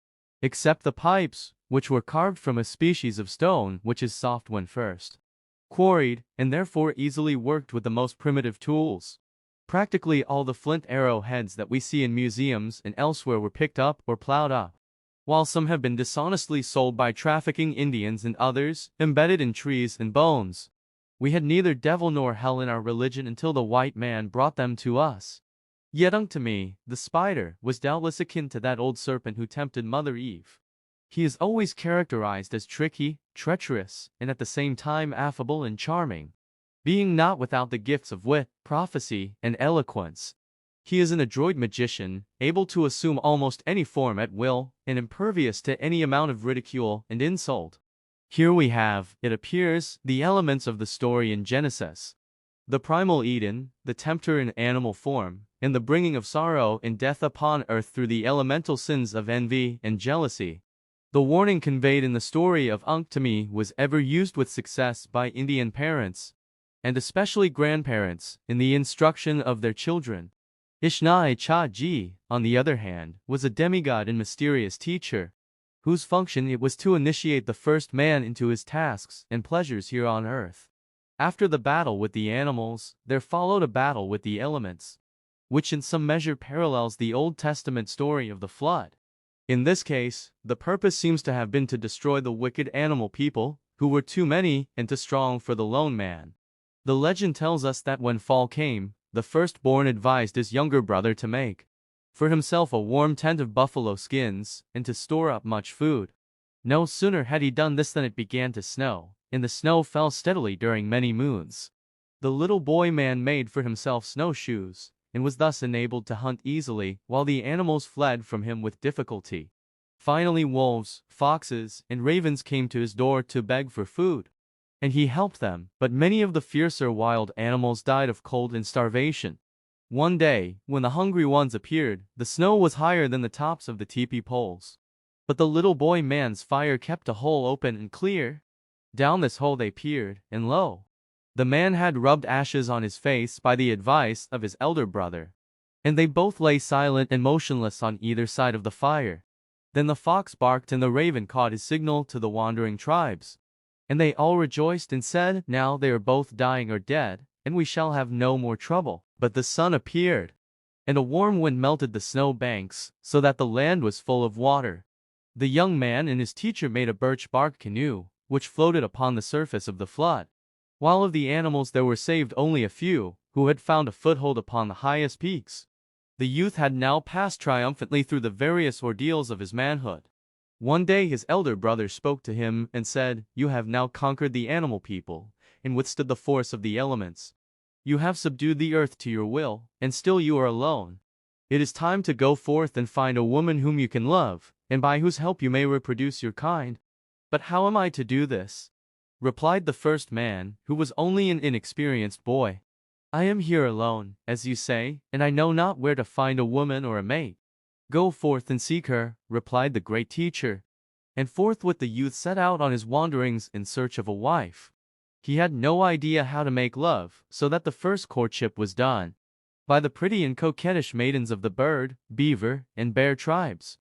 Except the pipes, which were carved from a species of stone which is soft when first quarried, and therefore easily worked with the most primitive tools. Practically all the flint arrowheads that we see in museums and elsewhere were picked up or plowed up, while some have been dishonestly sold by trafficking Indians and others embedded in trees and bones. We had neither devil nor hell in our religion until the white man brought them to us. Yet unto me, the spider was doubtless akin to that old serpent who tempted Mother Eve. He is always characterized as tricky, treacherous, and at the same time affable and charming, being not without the gifts of wit, prophecy, and eloquence. He is an adroit magician, able to assume almost any form at will, and impervious to any amount of ridicule and insult. Here we have, it appears, the elements of the story in Genesis. The primal Eden, the tempter in animal form, and the bringing of sorrow and death upon earth through the elemental sins of envy and jealousy. The warning conveyed in the story of Unktami was ever used with success by Indian parents, and especially grandparents, in the instruction of their children. Ishnai Cha Ji, on the other hand, was a demigod and mysterious teacher, whose function it was to initiate the first man into his tasks and pleasures here on earth. After the battle with the animals, there followed a battle with the elements, which in some measure parallels the Old Testament story of the flood. In this case, the purpose seems to have been to destroy the wicked animal people, who were too many and too strong for the lone man. The legend tells us that when fall came, the firstborn advised his younger brother to make for himself a warm tent of buffalo skins, and to store up much food. No sooner had he done this than it began to snow, and the snow fell steadily during many moons. The little boy man made for himself snowshoes, and was thus enabled to hunt easily, while the animals fled from him with difficulty. Finally wolves, foxes, and ravens came to his door to beg for food, and he helped them, but many of the fiercer wild animals died of cold and starvation. One day, when the hungry ones appeared, the snow was higher than the tops of the teepee poles. But the little boy man's fire kept a hole open and clear. Down this hole they peered, and lo! The man had rubbed ashes on his face by the advice of his elder brother, and they both lay silent and motionless on either side of the fire. Then the fox barked and the raven caught his signal to the wandering tribes, and they all rejoiced and said, "Now they are both dying or dead, and we shall have no more trouble." But the sun appeared, and a warm wind melted the snow banks, so that the land was full of water. The young man and his teacher made a birch bark canoe, which floated upon the surface of the flood. While of the animals there were saved only a few, who had found a foothold upon the highest peaks. The youth had now passed triumphantly through the various ordeals of his manhood. One day his elder brother spoke to him and said, "You have now conquered the animal people, and withstood the force of the elements. You have subdued the earth to your will, and still you are alone. It is time to go forth and find a woman whom you can love, and by whose help you may reproduce your kind." "But how am I to do this?" replied the first man, who was only an inexperienced boy. "I am here alone, as you say, and I know not where to find a woman or a mate." "Go forth and seek her," replied the great teacher. And forthwith the youth set out on his wanderings in search of a wife. He had no idea how to make love, so that the first courtship was done by the pretty and coquettish maidens of the bird, beaver, and bear tribes.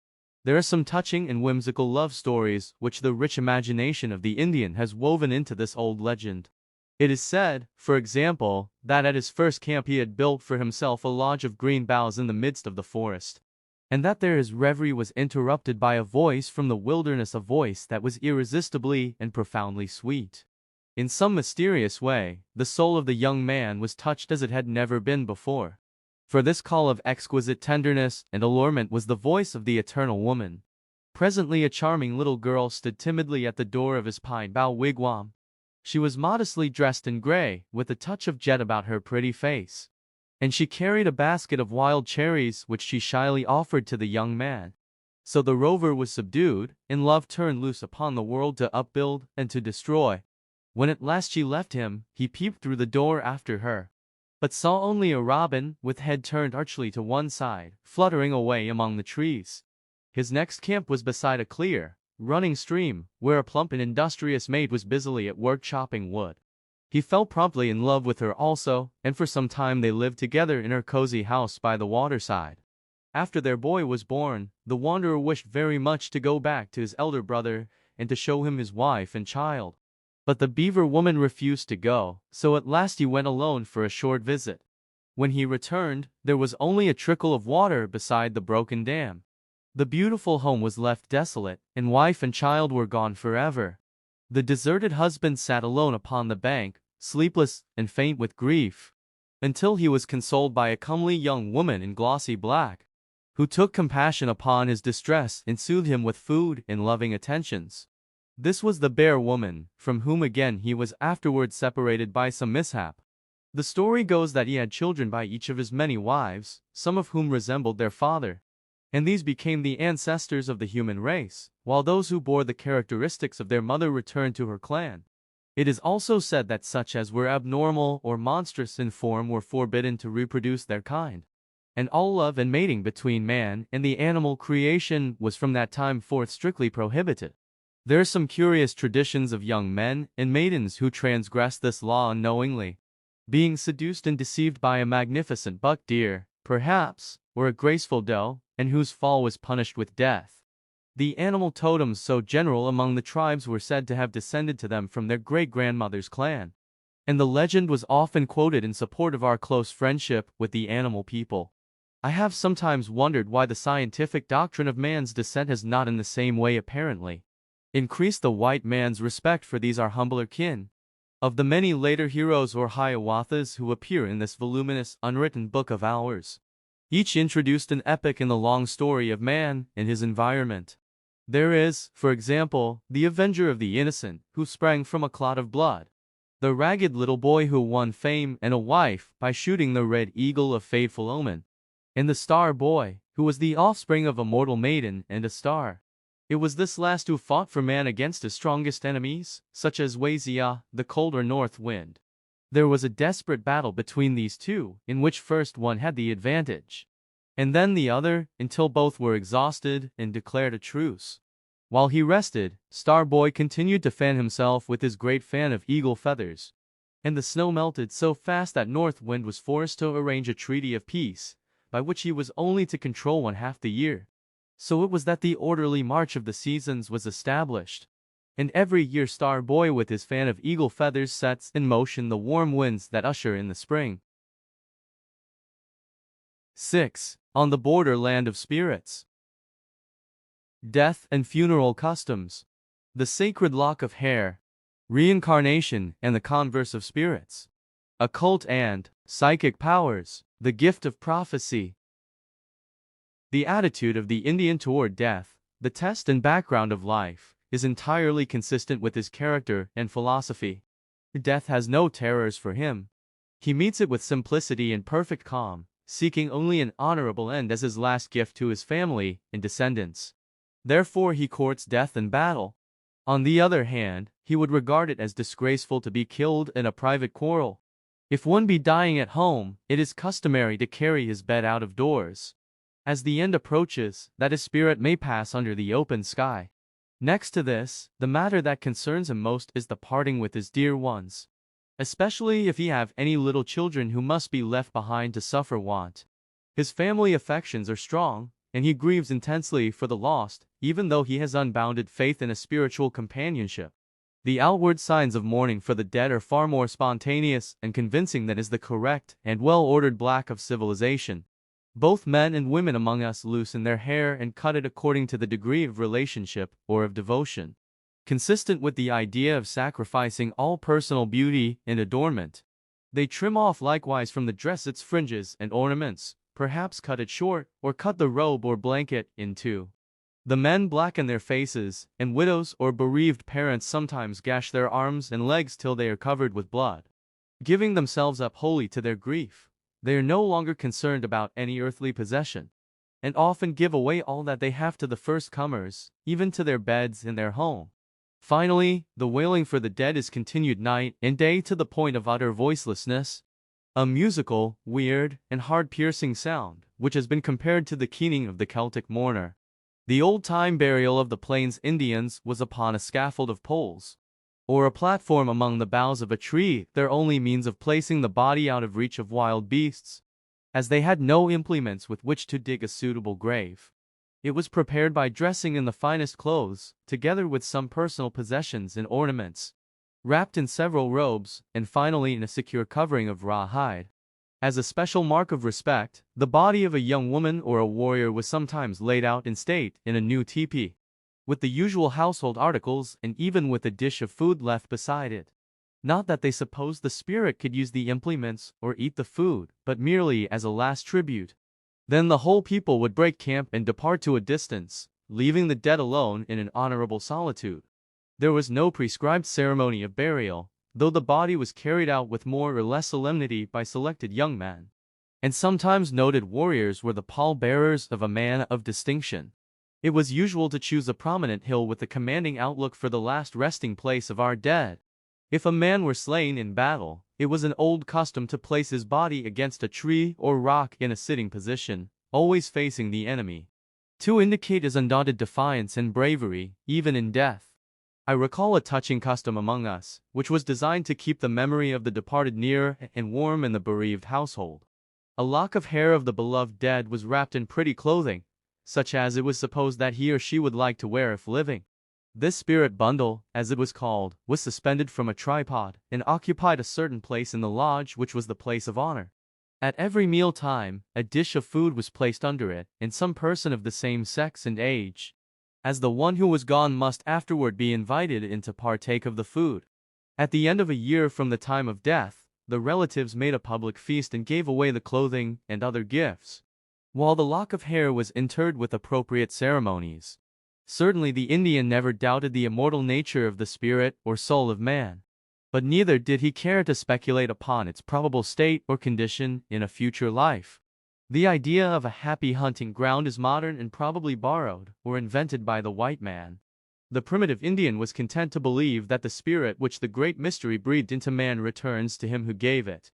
There are some touching and whimsical love stories which the rich imagination of the Indian has woven into this old legend. It is said, for example, that at his first camp he had built for himself a lodge of green boughs in the midst of the forest, and that there his reverie was interrupted by a voice from the wilderness, a voice that was irresistibly and profoundly sweet. In some mysterious way, the soul of the young man was touched as it had never been before. For this call of exquisite tenderness and allurement was the voice of the eternal woman. Presently a charming little girl stood timidly at the door of his pine bough wigwam. She was modestly dressed in gray, with a touch of jet about her pretty face, and she carried a basket of wild cherries which she shyly offered to the young man. So the rover was subdued, and love turned loose upon the world to upbuild and to destroy. When at last she left him, he peeped through the door after her, but saw only a robin, with head turned archly to one side, fluttering away among the trees. His next camp was beside a clear, running stream, where a plump and industrious maid was busily at work chopping wood. He fell promptly in love with her also, and for some time they lived together in her cozy house by the waterside. After their boy was born, the wanderer wished very much to go back to his elder brother and to show him his wife and child. But the beaver woman refused to go, so at last he went alone for a short visit. When he returned, there was only a trickle of water beside the broken dam. The beautiful home was left desolate, and wife and child were gone forever. The deserted husband sat alone upon the bank, sleepless and faint with grief, until he was consoled by a comely young woman in glossy black, who took compassion upon his distress and soothed him with food and loving attentions. This was the bear woman, from whom again he was afterwards separated by some mishap. The story goes that he had children by each of his many wives, some of whom resembled their father, and these became the ancestors of the human race, while those who bore the characteristics of their mother returned to her clan. It is also said that such as were abnormal or monstrous in form were forbidden to reproduce their kind, and all love and mating between man and the animal creation was from that time forth strictly prohibited. There are some curious traditions of young men and maidens who transgressed this law unknowingly, being seduced and deceived by a magnificent buck deer, perhaps, or a graceful doe, and whose fall was punished with death. The animal totems so general among the tribes were said to have descended to them from their great-grandmother's clan, and the legend was often quoted in support of our close friendship with the animal people. I have sometimes wondered why the scientific doctrine of man's descent has not in the same way apparently increased the white man's respect for these our humbler kin. Of the many later heroes or Hiawathas who appear in this voluminous, unwritten book of ours, each introduced an epoch in the long story of man and his environment. There is, for example, the avenger of the innocent, who sprang from a clot of blood, the ragged little boy who won fame and a wife by shooting the red eagle of fateful omen, and the star boy, who was the offspring of a mortal maiden and a star. It was this last who fought for man against his strongest enemies, such as Ohiyesa, the cold or north wind. There was a desperate battle between these two, in which first one had the advantage, and then the other, until both were exhausted and declared a truce. While he rested, Star Boy continued to fan himself with his great fan of eagle feathers, and the snow melted so fast that North Wind was forced to arrange a treaty of peace, by which he was only to control one half the year. So it was that the orderly march of the seasons was established. And every year Star Boy with his fan of eagle feathers sets in motion the warm winds that usher in the spring. 6. On the borderland of spirits. Death and funeral customs. The sacred lock of hair. Reincarnation and the converse of spirits. Occult and psychic powers. The gift of prophecy. The attitude of the Indian toward death, the test and background of life, is entirely consistent with his character and philosophy. Death has no terrors for him. He meets it with simplicity and perfect calm, seeking only an honorable end as his last gift to his family and descendants. Therefore he courts death in battle. On the other hand, he would regard it as disgraceful to be killed in a private quarrel. If one be dying at home, it is customary to carry his bed out of doors, as the end approaches, that his spirit may pass under the open sky. Next to this, the matter that concerns him most is the parting with his dear ones, especially if he have any little children who must be left behind to suffer want. His family affections are strong, and he grieves intensely for the lost, even though he has unbounded faith in a spiritual companionship. The outward signs of mourning for the dead are far more spontaneous and convincing than is the correct and well-ordered black of civilization. Both men and women among us loosen their hair and cut it according to the degree of relationship or of devotion, consistent with the idea of sacrificing all personal beauty and adornment. They trim off likewise from the dress its fringes and ornaments, perhaps cut it short, or cut the robe or blanket in two. The men blacken their faces, and widows or bereaved parents sometimes gash their arms and legs till they are covered with blood. Giving themselves up wholly to their grief, they are no longer concerned about any earthly possession, and often give away all that they have to the first comers, even to their beds in their home. Finally, the wailing for the dead is continued night and day to the point of utter voicelessness, a musical, weird, and heart-piercing sound, which has been compared to the keening of the Celtic mourner. The old-time burial of the Plains Indians was upon a scaffold of poles, or a platform among the boughs of a tree, their only means of placing the body out of reach of wild beasts, as they had no implements with which to dig a suitable grave. It was prepared by dressing in the finest clothes, together with some personal possessions and ornaments, wrapped in several robes, and finally in a secure covering of raw hide. As a special mark of respect, the body of a young woman or a warrior was sometimes laid out in state in a new teepee, with the usual household articles and even with a dish of food left beside it. Not that they supposed the spirit could use the implements or eat the food, but merely as a last tribute. Then the whole people would break camp and depart to a distance, leaving the dead alone in an honorable solitude. There was no prescribed ceremony of burial, though the body was carried out with more or less solemnity by selected young men, and sometimes noted warriors were the pall-bearers of a man of distinction. It was usual to choose a prominent hill with a commanding outlook for the last resting place of our dead. If a man were slain in battle, it was an old custom to place his body against a tree or rock in a sitting position, always facing the enemy, to indicate his undaunted defiance and bravery, even in death. I recall a touching custom among us, which was designed to keep the memory of the departed near and warm in the bereaved household. A lock of hair of the beloved dead was wrapped in pretty clothing, such as it was supposed that he or she would like to wear if living. This spirit bundle, as it was called, was suspended from a tripod, and occupied a certain place in the lodge which was the place of honor. At every meal time, a dish of food was placed under it, and some person of the same sex and age as the one who was gone must afterward be invited in to partake of the food. At the end of a year from the time of death, the relatives made a public feast and gave away the clothing and other gifts, while the lock of hair was interred with appropriate ceremonies. Certainly the Indian never doubted the immortal nature of the spirit or soul of man, but neither did he care to speculate upon its probable state or condition in a future life. The idea of a happy hunting ground is modern and probably borrowed or invented by the white man. The primitive Indian was content to believe that the spirit which the great mystery breathed into man returns to him who gave it,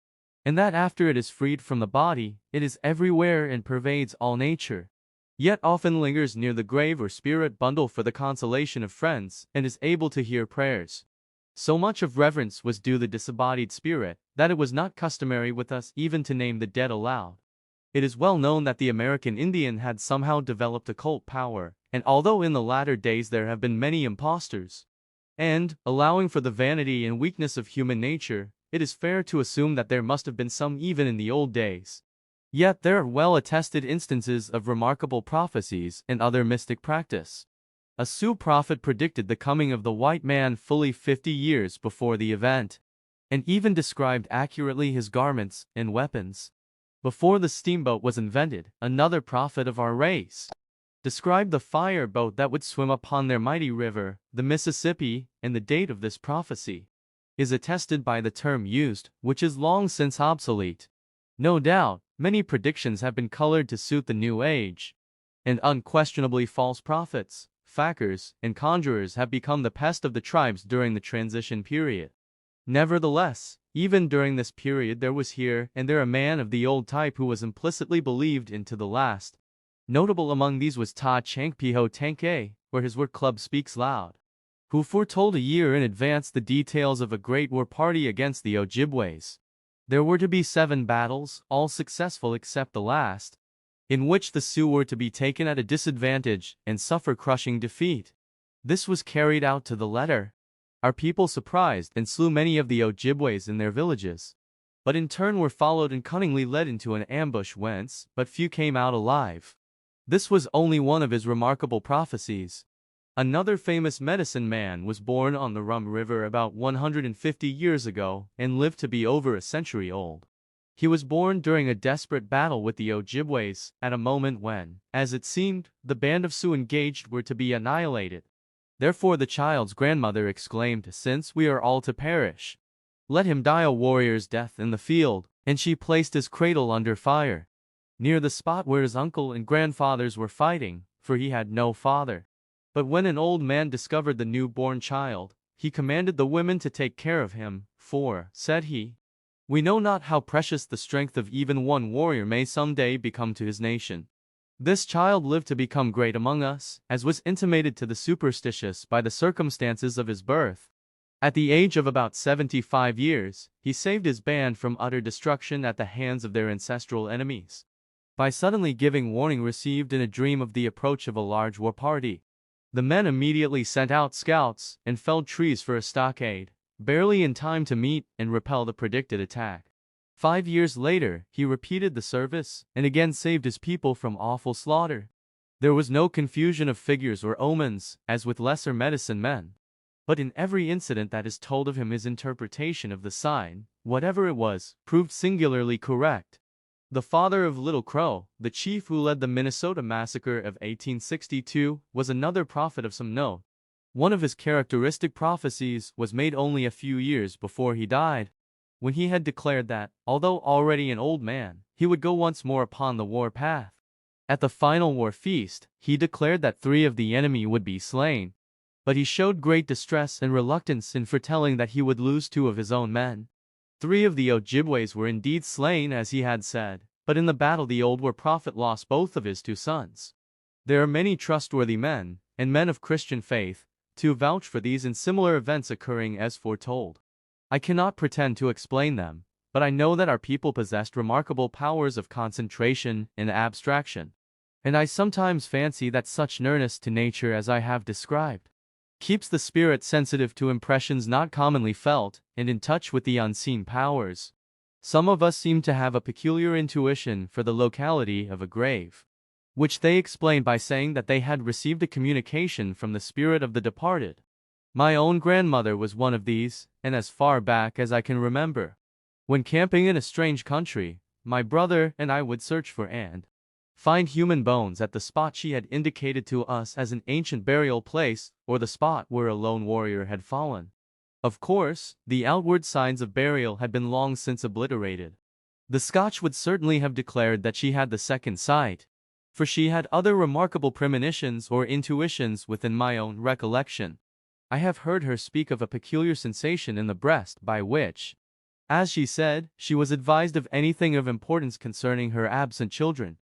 and that after it is freed from the body, it is everywhere and pervades all nature, yet often lingers near the grave or spirit bundle for the consolation of friends, and is able to hear prayers. So much of reverence was due the disembodied spirit, that it was not customary with us even to name the dead aloud. It is well known that the American Indian had somehow developed occult power, and although in the latter days there have been many impostors And, allowing for the vanity and weakness of human nature, it is fair to assume that there must have been some even in the old days. Yet there are well-attested instances of remarkable prophecies and other mystic practice. A Sioux prophet predicted the coming of the white man fully 50 years before the event, and even described accurately his garments and weapons. Before the steamboat was invented, another prophet of our race described the fire boat that would swim upon their mighty river, the Mississippi, and the date of this prophecy is attested by the term used, which is long since obsolete. No doubt, many predictions have been colored to suit the new age, and unquestionably false prophets, fakirs, and conjurers have become the pest of the tribes during the transition period. Nevertheless, even during this period there was here and there a man of the old type who was implicitly believed in to the last. Notable among these was Ta Changpiho Tanke, where his word club speaks loud, who foretold a year in advance the details of a great war party against the Ojibways. There were to be 7 battles, all successful except the last, in which the Sioux were to be taken at a disadvantage and suffer crushing defeat. This was carried out to the letter. Our people surprised and slew many of the Ojibways in their villages, but in turn were followed and cunningly led into an ambush whence but few came out alive. This was only one of his remarkable prophecies. Another famous medicine man was born on the Rum River about 150 years ago and lived to be over a century old. He was born during a desperate battle with the Ojibways, at a moment when, as it seemed, the band of Sioux engaged were to be annihilated. Therefore the child's grandmother exclaimed, "Since we are all to perish, let him die a warrior's death in the field," and she placed his cradle under fire, near the spot where his uncle and grandfathers were fighting, for he had no father. But when an old man discovered the newborn child, he commanded the women to take care of him, for, said he, "We know not how precious the strength of even one warrior may some day become to his nation." This child lived to become great among us, as was intimated to the superstitious by the circumstances of his birth. At the age of about 75 years, he saved his band from utter destruction at the hands of their ancestral enemies, by suddenly giving warning received in a dream of the approach of a large war party. The men immediately sent out scouts and felled trees for a stockade, barely in time to meet and repel the predicted attack. 5 years later, he repeated the service, and again saved his people from awful slaughter. There was no confusion of figures or omens, as with lesser medicine men. But in every incident that is told of him his interpretation of the sign, whatever it was, proved singularly correct. The father of Little Crow, the chief who led the Minnesota massacre of 1862, was another prophet of some note. One of his characteristic prophecies was made only a few years before he died, when he had declared that, although already an old man, he would go once more upon the war path. At the final war feast, he declared that 3 of the enemy would be slain, but he showed great distress and reluctance in foretelling that he would lose 2 of his own men. 3 of the Ojibways were indeed slain as he had said, but in the battle the old war prophet lost both of his 2 sons. There are many trustworthy men, and men of Christian faith, to vouch for these and similar events occurring as foretold. I cannot pretend to explain them, but I know that our people possessed remarkable powers of concentration and abstraction, and I sometimes fancy that such nearness to nature as I have described keeps the spirit sensitive to impressions not commonly felt, and in touch with the unseen powers. Some of us seem to have a peculiar intuition for the locality of a grave, which they explain by saying that they had received a communication from the spirit of the departed. My own grandmother was one of these, and as far back as I can remember, when camping in a strange country, my brother and I would search for and find human bones at the spot she had indicated to us as an ancient burial place, or the spot where a lone warrior had fallen. Of course, the outward signs of burial had been long since obliterated. The Scotch would certainly have declared that she had the second sight, for she had other remarkable premonitions or intuitions within my own recollection. I have heard her speak of a peculiar sensation in the breast by which, as she said, she was advised of anything of importance concerning her absent children.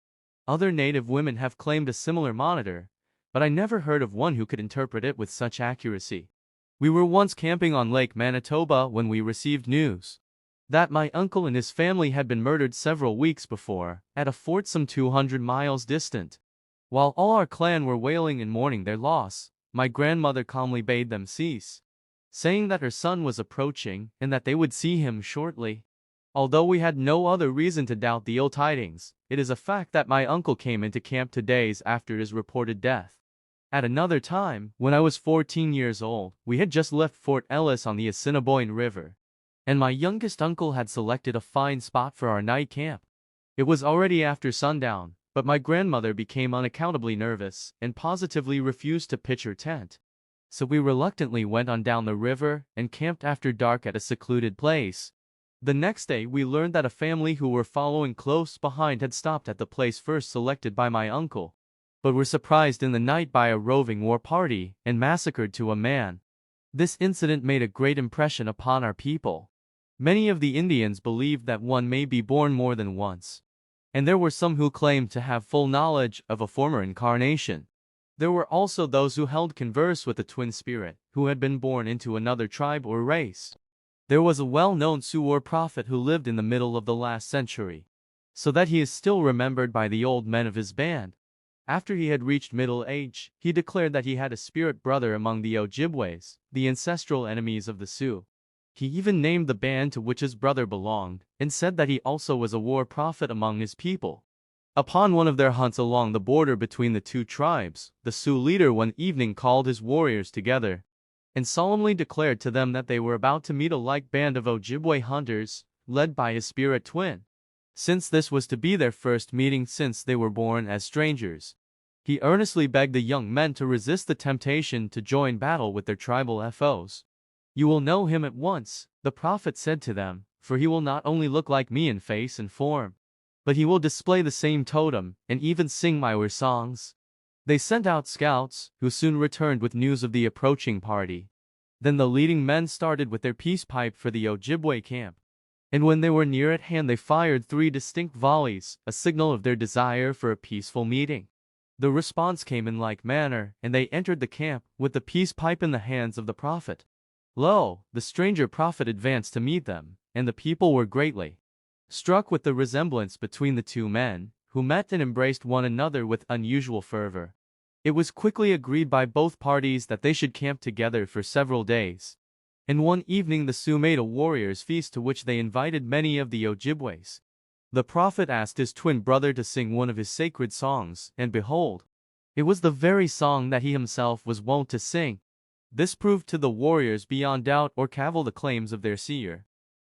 Other native women have claimed a similar monitor, but I never heard of one who could interpret it with such accuracy. We were once camping on Lake Manitoba when we received news that my uncle and his family had been murdered several weeks before, at a fort some 200 miles distant. While all our clan were wailing and mourning their loss, my grandmother calmly bade them cease. saying that her son was approaching and that they would see him shortly. Although we had no other reason to doubt the ill tidings, it is a fact that my uncle came into camp 2 days after his reported death. At another time, when I was 14 years old, we had just left Fort Ellis on the Assiniboine River, and my youngest uncle had selected a fine spot for our night camp. It was already after sundown, but my grandmother became unaccountably nervous and positively refused to pitch her tent. So we reluctantly went on down the river and camped after dark at a secluded place. The next day we learned that a family who were following close behind had stopped at the place first selected by my uncle, but were surprised in the night by a roving war party and massacred to a man. This incident made a great impression upon our people. Many of the Indians believed that one may be born more than once, and there were some who claimed to have full knowledge of a former incarnation. There were also those who held converse with a twin spirit, who had been born into another tribe or race. There was a well-known Sioux prophet who lived in the middle of the last century, so that he is still remembered by the old men of his band. After he had reached middle age, he declared that he had a spirit brother among the Ojibways, the ancestral enemies of the Sioux. He even named the band to which his brother belonged, and said that he also was a war prophet among his people. Upon one of their hunts along the border between the two tribes, the Sioux leader one evening called his warriors together and solemnly declared to them that they were about to meet a like band of Ojibwe hunters, led by his spirit twin. Since this was to be their first meeting since they were born as strangers, he earnestly begged the young men to resist the temptation to join battle with their tribal foes. "You will know him at once," the prophet said to them, "for he will not only look like me in face and form, but he will display the same totem, and even sing my war songs." They sent out scouts, who soon returned with news of the approaching party. Then the leading men started with their peace pipe for the Ojibwe camp, and when they were near at hand they fired 3 distinct volleys, a signal of their desire for a peaceful meeting. The response came in like manner, and they entered the camp, with the peace pipe in the hands of the prophet. Lo, the stranger prophet advanced to meet them, and the people were greatly struck with the resemblance between the two men, who met and embraced one another with unusual fervor. It was quickly agreed by both parties that they should camp together for several days, and one evening the Sioux made a warriors' feast to which they invited many of the Ojibways. The prophet asked his twin brother to sing one of his sacred songs, and behold, it was the very song that he himself was wont to sing. This proved to the warriors beyond doubt or cavil the claims of their seer.